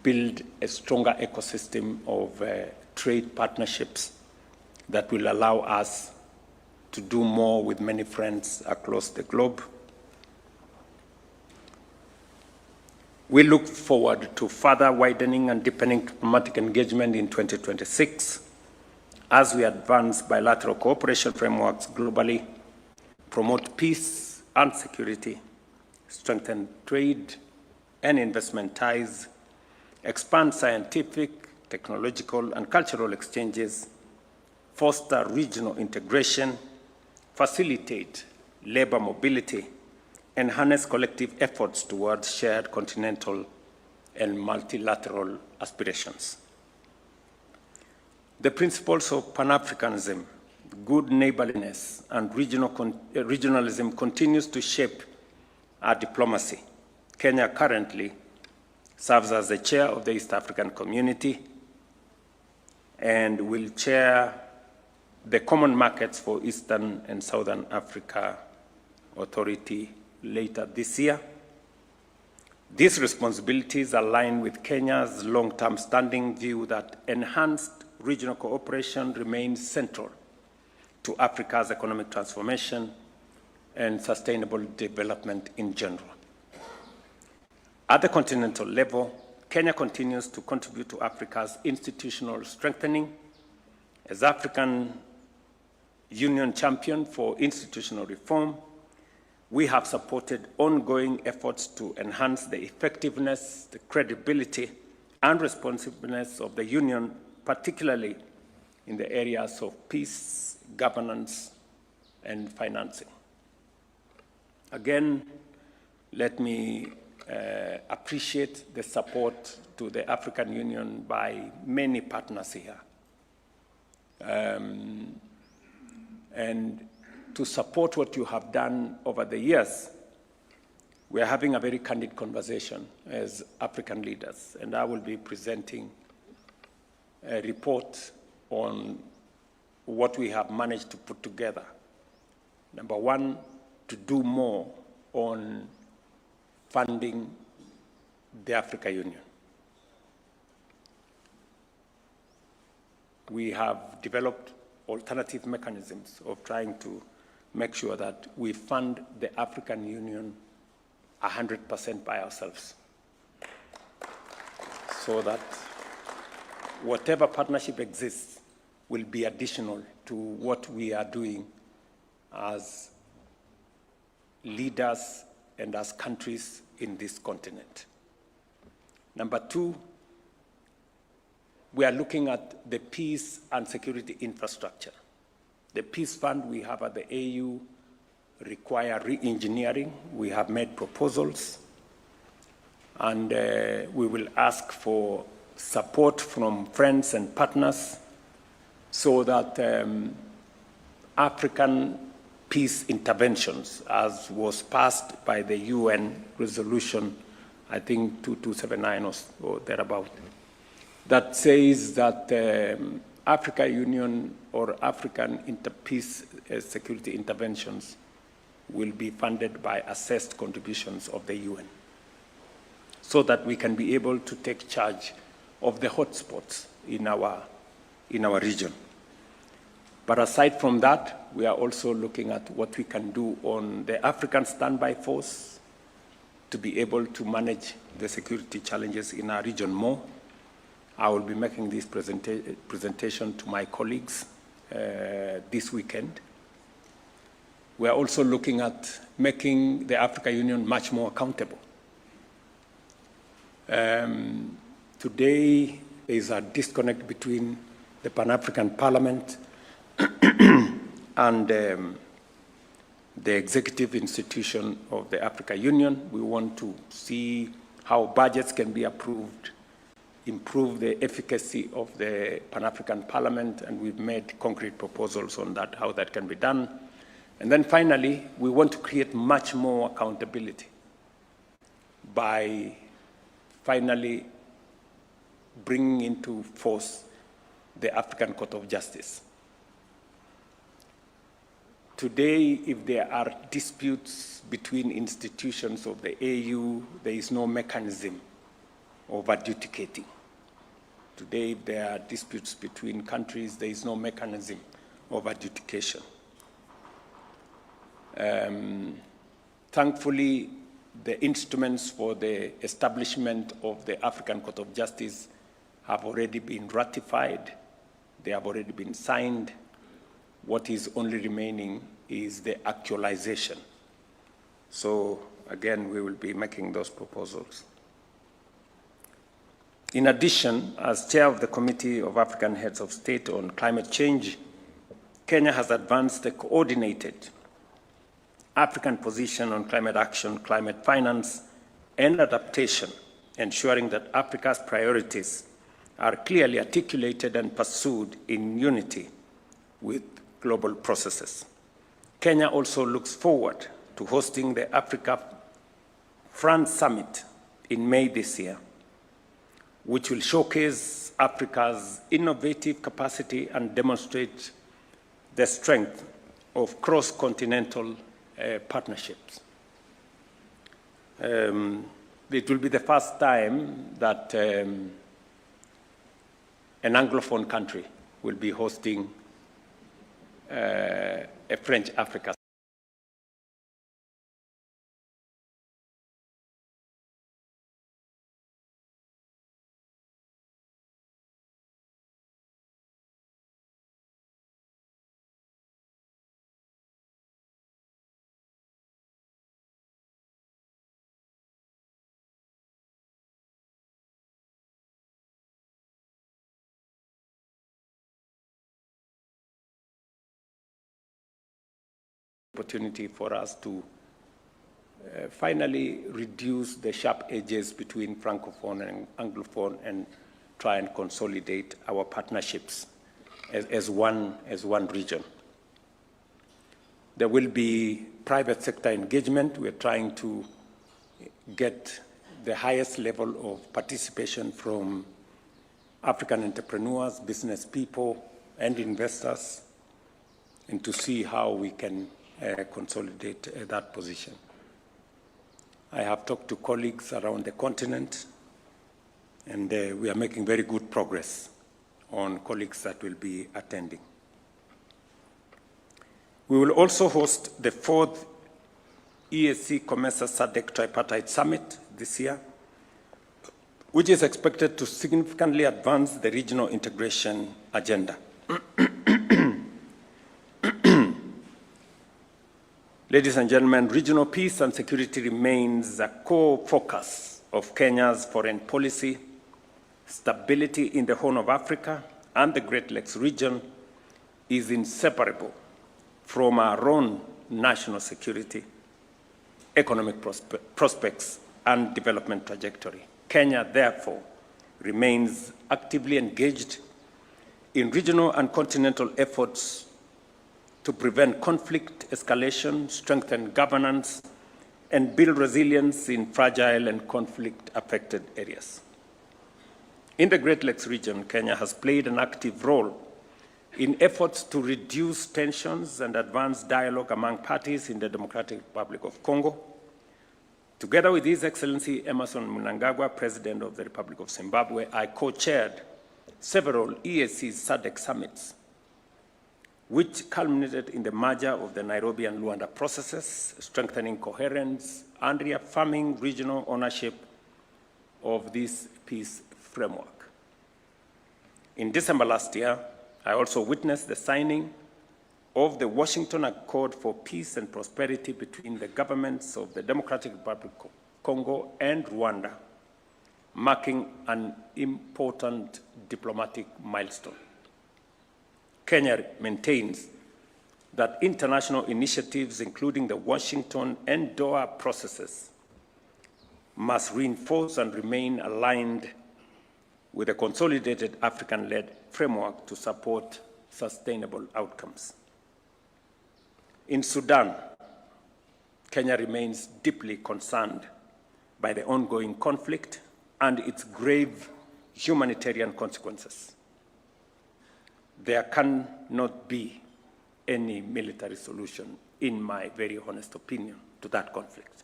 build a stronger ecosystem of trade partnerships that will allow us to do more with many friends across the globe. We look forward to further widening and deepening diplomatic engagement in 2026 as we advance bilateral cooperation frameworks globally, promote peace and security, strengthen trade and investment ties, expand scientific, technological, and cultural exchanges, foster regional integration, facilitate labor mobility, and harness collective efforts towards shared continental and multilateral aspirations. The principles of Pan-Africanism, good neighborliness, and regionalism continues to shape our diplomacy. Kenya currently serves as the chair of the East African Community and will chair the Common Markets for Eastern and Southern Africa Authority later this year. These responsibilities align with Kenya's long-term standing view that enhanced regional cooperation remains central to Africa's economic transformation and sustainable development in general. At the continental level, Kenya continues to contribute to Africa's institutional strengthening. As African Union champion for institutional reform, we have supported ongoing efforts to enhance the effectiveness, the credibility, and responsiveness of the Union, particularly in the areas of peace, governance, and financing. Again, let me appreciate the support to the African Union by many partners here. And to support what you have done over the years, we are having a very candid conversation as African leaders, and I will be presenting a report on what we have managed to put together. Number one, to do more on funding the African Union. We have developed alternative mechanisms of trying to make sure that we fund the African Union 100% by ourselves, so that whatever partnership exists will be additional to what we are doing as leaders and as countries in this continent. Number two, we are looking at the peace and security infrastructure. The peace fund we have at the AU require re-engineering. We have made proposals. And we will ask for support from friends and partners so that African peace interventions, as was passed by the UN resolution, I think 2279 or thereabout, that says that African Union or African peace security interventions will be funded by assessed contributions of the UN, so that we can be able to take charge of the hotspots in our region. But aside from that, we are also looking at what we can do on the African standby force to be able to manage the security challenges in our region more. I will be making this presentation to my colleagues this weekend. We are also looking at making the African Union much more accountable. Today, there is a disconnect between the Pan-African Parliament and the executive institution of the African Union. We want to see how budgets can be approved, improve the efficacy of the Pan-African Parliament, and we've made concrete proposals on that, how that can be done. And then finally, we want to create much more accountability by finally bringing into force the African Court of Justice. Today, if there are disputes between institutions of the AU, there is no mechanism of adjudicating. Today, if there are disputes between countries, there is no mechanism of adjudication. Thankfully, the instruments for the establishment of the African Court of Justice have already been ratified. They have already been signed. What is only remaining is the actualization. So again, we will be making those proposals. In addition, as chair of the Committee of African Heads of State on Climate Change, Kenya has advanced a coordinated African position on climate action, climate finance, and adaptation, ensuring that Africa's priorities are clearly articulated and pursued in unity with global processes. Kenya also looks forward to hosting the Africa France Summit in May this year, which will showcase Africa's innovative capacity and demonstrate the strength of cross-continental partnerships. It will be the first time that an Anglophone country will be hosting a French Africa. Opportunity for us to finally reduce the sharp edges between Francophone and Anglophone and try and consolidate our partnerships as one region. There will be private sector engagement. We're trying to get the highest level of participation from African entrepreneurs, business people, and investors, and to see how we can consolidate that position. I have talked to colleagues around the continent, and we are making very good progress on colleagues that will be attending. We will also host the 4th EAC COMESA SADC Tripartite Summit this year, which is expected to significantly advance the regional integration agenda. Ladies and gentlemen, regional peace and security remains a core focus of Kenya's foreign policy. Stability in the Horn of Africa and the Great Lakes region is inseparable from our own national security, economic prospects, and development trajectory. Kenya, therefore, remains actively engaged in regional and continental efforts to prevent conflict escalation, strengthen governance, and build resilience in fragile and conflict-affected areas. In the Great Lakes region, Kenya has played an active role in efforts to reduce tensions and advance dialogue among parties in the Democratic Republic of Congo. Together with His Excellency Emerson Mnangagwa, President of the Republic of Zimbabwe, I co-chaired several EAC SADC summits, which culminated in the merger of the Nairobi and Luanda processes, strengthening coherence and reaffirming regional ownership of this peace framework. In December last year, I also witnessed the signing of the Washington Accord for Peace and Prosperity between the governments of the Democratic Republic of Congo and Rwanda, marking an important diplomatic milestone. Kenya maintains that international initiatives, including the Washington and Doha processes, must reinforce and remain aligned with a consolidated African-led framework to support sustainable outcomes. In Sudan, Kenya remains deeply concerned by the ongoing conflict and its grave humanitarian consequences. There cannot be any military solution, in my very honest opinion, to that conflict.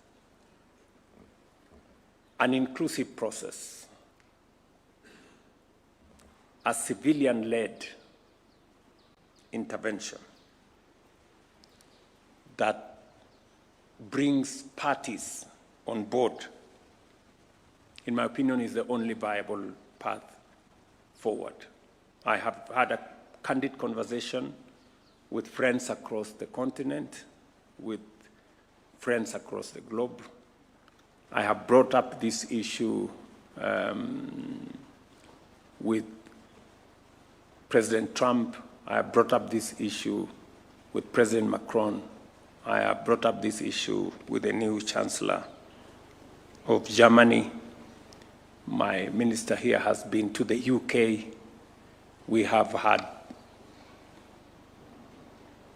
An inclusive process, a civilian-led intervention that brings parties on board, in my opinion, is the only viable path forward. I have had a candid conversation with friends across the continent, with friends across the globe. I have brought up this issue with President Trump. I have brought up this issue with President Macron. I have brought up this issue with the new Chancellor of Germany. My minister here has been to the UK. We have had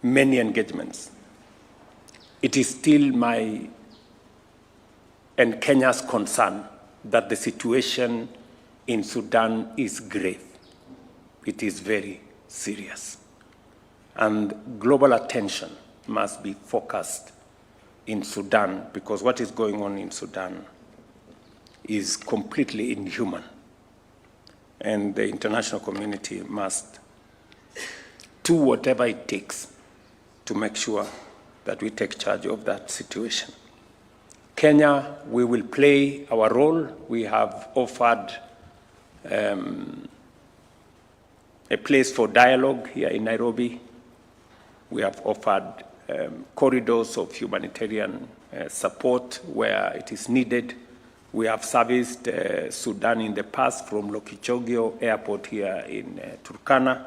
many engagements. It is still my and Kenya's concern that the situation in Sudan is grave. It is very serious. And global attention must be focused in Sudan, because what is going on in Sudan is completely inhuman. And the international community must do whatever it takes to make sure that we take charge of that situation. Kenya, we will play our role. We have offered a place for dialogue here in Nairobi. We have offered corridors of humanitarian support where it is needed. We have serviced Sudan in the past from Lokichogio Airport here in Turkana.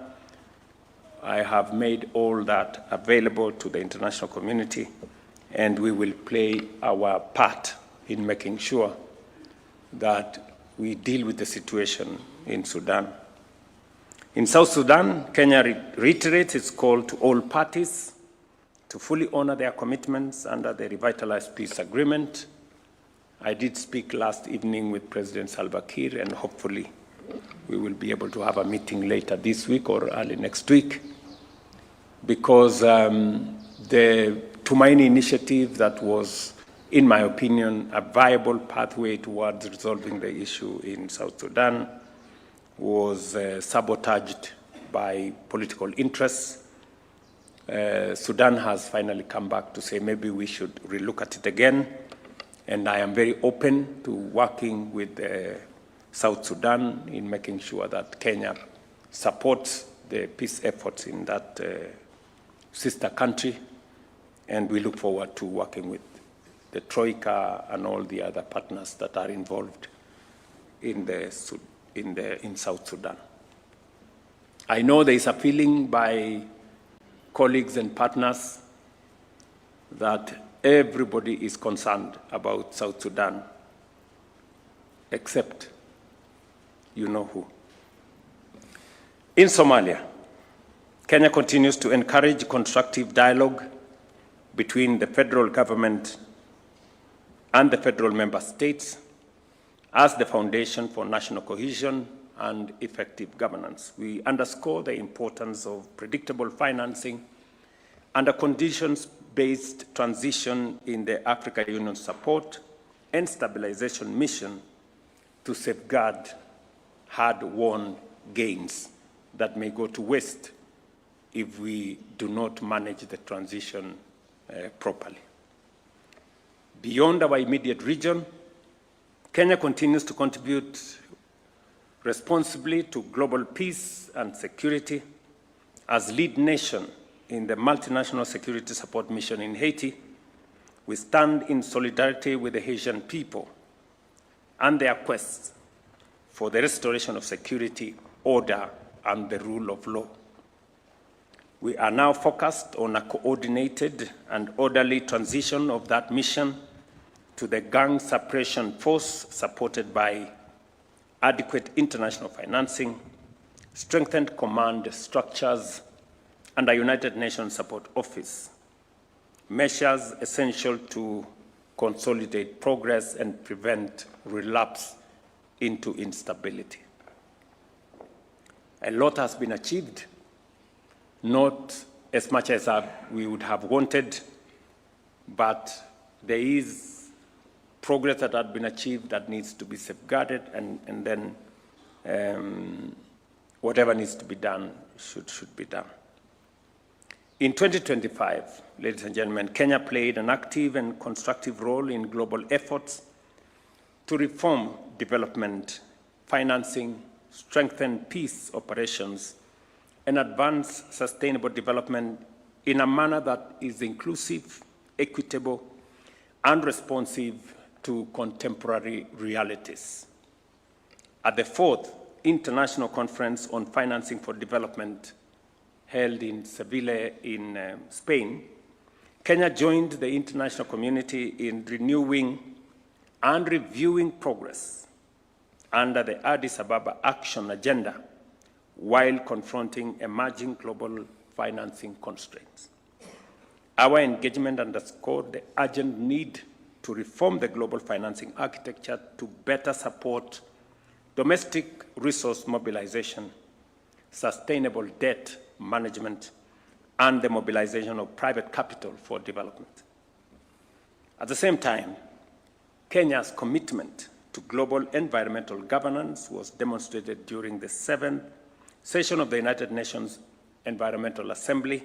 I have made all that available to the international community, and we will play our part in making sure that we deal with the situation in Sudan. In South Sudan, Kenya reiterates its call to all parties to fully honor their commitments under the revitalized peace agreement. I did speak last evening with President Salva Kiir, and hopefully we will be able to have a meeting later this week or early next week, because the Tumaini initiative that was, in my opinion, a viable pathway towards resolving the issue in South Sudan was sabotaged by political interests. Sudan has finally come back to say maybe we should relook at it again, and I am very open to working with South Sudan in making sure that Kenya supports the peace efforts in that sister country, and we look forward to working with the Troika and all the other partners that are involved in South Sudan. I know there is a feeling by colleagues and partners that everybody is concerned about South Sudan, except you know who. In Somalia, Kenya continues to encourage constructive dialogue between the federal government and the federal member states as the foundation for national cohesion and effective governance. We underscore the importance of predictable financing and a conditions-based transition in the Africa Union support and stabilization mission to safeguard hard-won gains that may go to waste if we do not manage the transition properly. Beyond our immediate region, Kenya continues to contribute responsibly to global peace and security as lead nation in the multinational security support mission in Haiti. We stand in solidarity with the Haitian people and their quest for the restoration of security, order, and the rule of law. We are now focused on a coordinated and orderly transition of that mission to the gang suppression force supported by adequate international financing, strengthened command structures, and a United Nations support office, measures essential to consolidate progress and prevent relapse into instability. A lot has been achieved, not as much as we would have wanted, but there is progress that had been achieved that needs to be safeguarded, and then whatever needs to be done should be done. In 2025, ladies and gentlemen, Kenya played an active and constructive role in global efforts to reform development financing, strengthen peace operations, and advance sustainable development in a manner that is inclusive, equitable, and responsive to contemporary realities. At the 4th International Conference on Financing for Development held in Seville in Spain, Kenya joined the international community in renewing and reviewing progress under the Addis Ababa Action Agenda while confronting emerging global financing constraints. Our engagement underscored the urgent need to reform the global financing architecture to better support domestic resource mobilization, sustainable debt management, and the mobilization of private capital for development. At the same time, Kenya's commitment to global environmental governance was demonstrated during the 7th session of the United Nations Environmental Assembly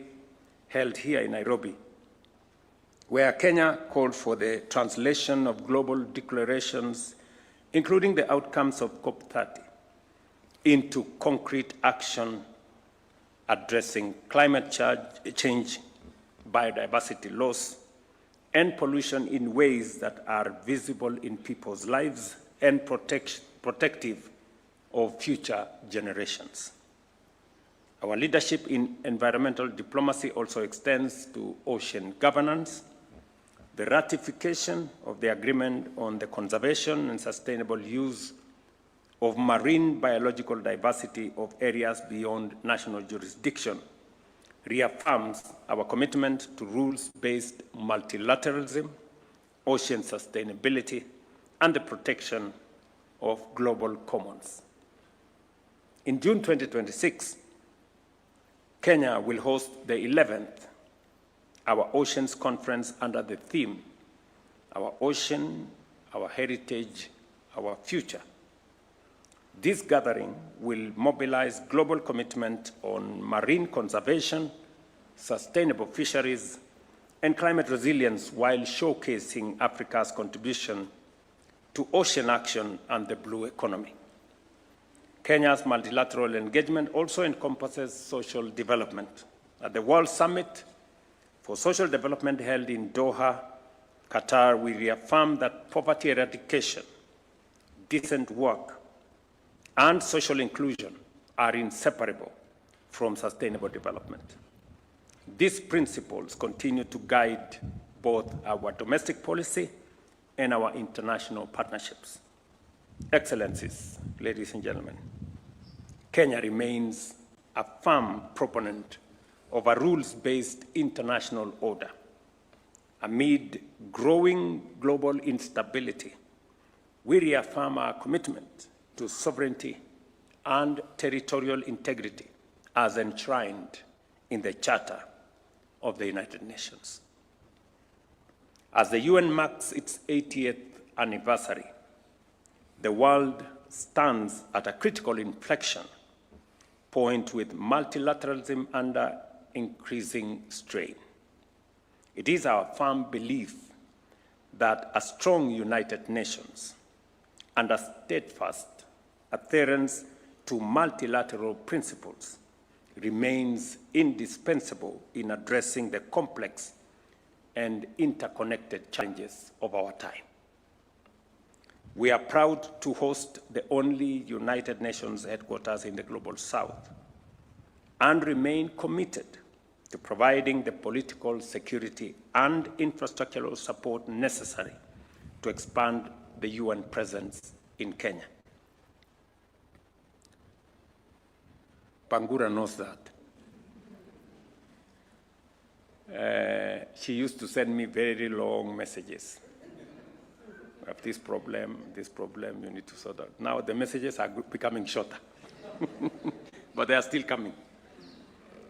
held here in Nairobi, where Kenya called for the translation of global declarations, including the outcomes of COP30, into concrete action addressing climate change, biodiversity loss, and pollution in ways that are visible in people's lives and protective of future generations. Our leadership in environmental diplomacy also extends to ocean governance. The ratification of the agreement on the conservation and sustainable use of marine biological diversity of areas beyond national jurisdiction reaffirms our commitment to rules-based multilateralism, ocean sustainability, and the protection of global commons. In June 2026, Kenya will host the 11th Our Oceans Conference under the theme, Our Ocean, Our Heritage, Our Future. This gathering will mobilize global commitment on marine conservation, sustainable fisheries, and climate resilience while showcasing Africa's contribution to ocean action and the blue economy. Kenya's multilateral engagement also encompasses social development. At the World Summit for Social Development held in Doha, Qatar, we reaffirmed that poverty eradication, decent work, and social inclusion are inseparable from sustainable development. These principles continue to guide both our domestic policy and our international partnerships. Excellencies, ladies and gentlemen, Kenya remains a firm proponent of a rules-based international order. Amid growing global instability, we reaffirm our commitment to sovereignty and territorial integrity as enshrined in the Charter of the United Nations. As the UN marks its 80th anniversary, the world stands at a critical inflection point with multilateralism under increasing strain. It is our firm belief that a strong United Nations and a steadfast adherence to multilateral principles remains indispensable in addressing the complex and interconnected challenges of our time. We are proud to host the only United Nations headquarters in the Global South and remain committed to providing the political, security, and infrastructural support necessary to expand the UN presence in Kenya. Bangura knows that. She used to send me very long messages. We have this problem, you need to sort out. Now the messages are becoming shorter, but they are still coming.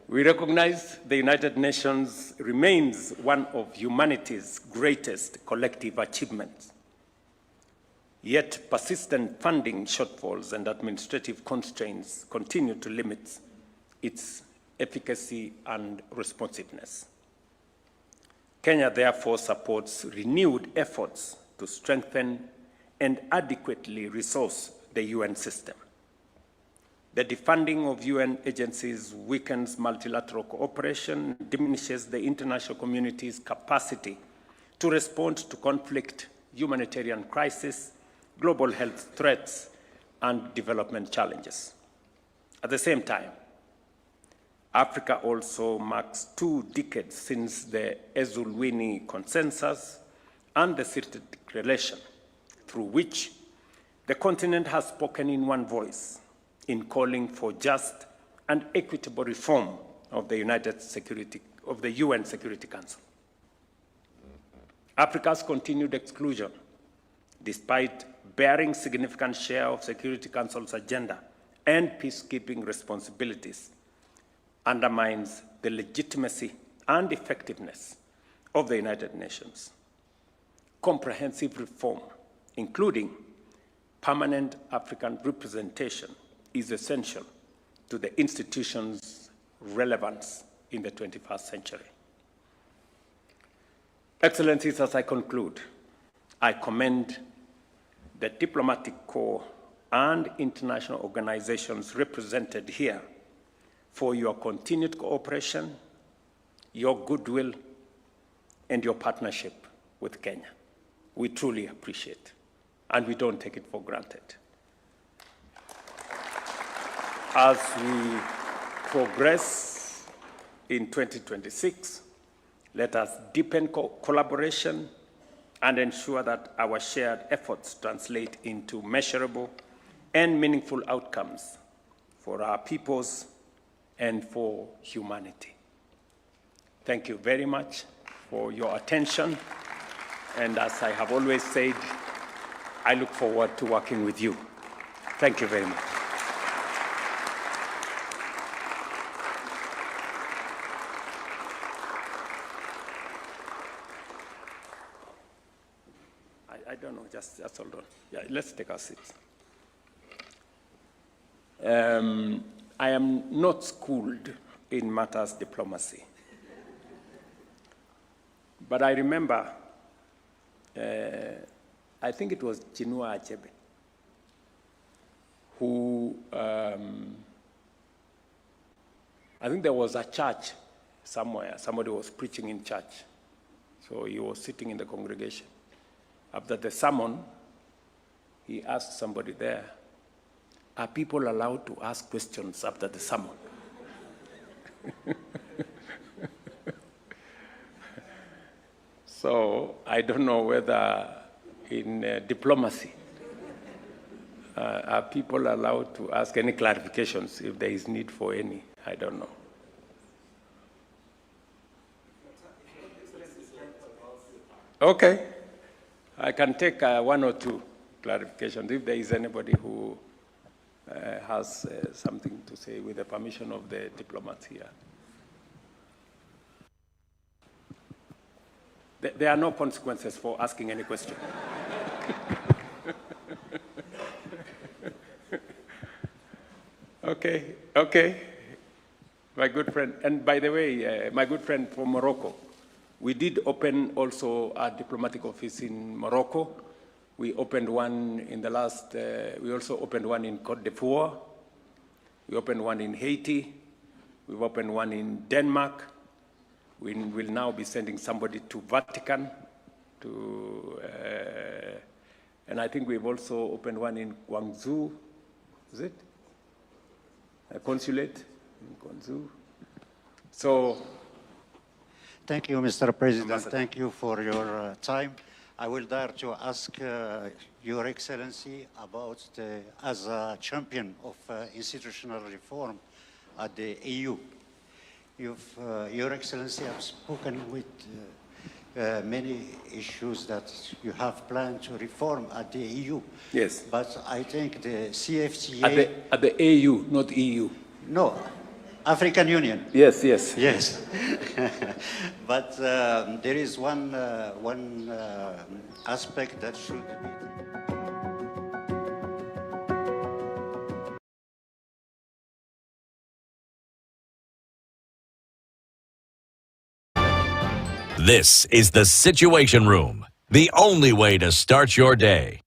We recognize the United Nations remains one of humanity's greatest collective achievements. Yet persistent funding shortfalls and administrative constraints continue to limit its efficacy and responsiveness. Kenya therefore supports renewed efforts to strengthen and adequately resource the UN system. The defunding of UN agencies weakens multilateral cooperation, diminishes the international community's capacity to respond to conflict, humanitarian crisis, global health threats, and development challenges. At the same time, Africa also marks 2 decades since the Ezulwini Consensus and the Sirte Declaration, through which the continent has spoken in one voice in calling for just and equitable reform of the UN Security Council. Africa's continued exclusion, despite bearing significant share of Security Council's agenda and peacekeeping responsibilities, undermines the legitimacy and effectiveness of the United Nations. Comprehensive reform, including permanent African representation, is essential to the institution's relevance in the 21st century. Excellencies, as I conclude, I commend the diplomatic corps and international organizations represented here for your continued cooperation, your goodwill, and your partnership with Kenya. We truly appreciate, and we don't take it for granted. As we progress in 2026, let us deepen collaboration and ensure that our shared efforts translate into measurable and meaningful outcomes for our peoples and for humanity. Thank you very much for your attention. And as I have always said, I look forward to working with you. Thank you very much. I don't know, just hold on. Yeah, let's take our seats. I am not schooled in matters diplomacy. But I remember, I think it was Chinua Achebe, who, I think there was a church somewhere, somebody was preaching in church. So he was sitting in the congregation. After the sermon, he asked somebody there, are people allowed to ask questions after the sermon? So I don't know whether in diplomacy Are people allowed to ask any clarifications if there is need for any? I don't know. Okay. I can take one or two clarifications if there is anybody who has something to say with the permission of the diplomats here. There are no consequences for asking any question. Okay. My good friend, and by the way, my good friend from Morocco, we did open also a diplomatic office in Morocco. We opened one in the last, we also opened one in Côte d'Ivoire. We opened one in Haiti. We've opened one in Denmark. We will now be sending somebody to Vatican, and I think we've also opened one in Guangzhou, is it? A consulate in Guangzhou. So, thank you, Mr. President. Thank you for your time. I will dare to ask Your Excellency about as a champion of institutional reform at the EU. Your Excellency have spoken with many issues that you have planned to reform at the EU. Yes. But I think the CFTA... At the AU, not EU. No, African Union. Yes. Yes. But there is one aspect that should be... This is the Situation Room, the only way to start your day.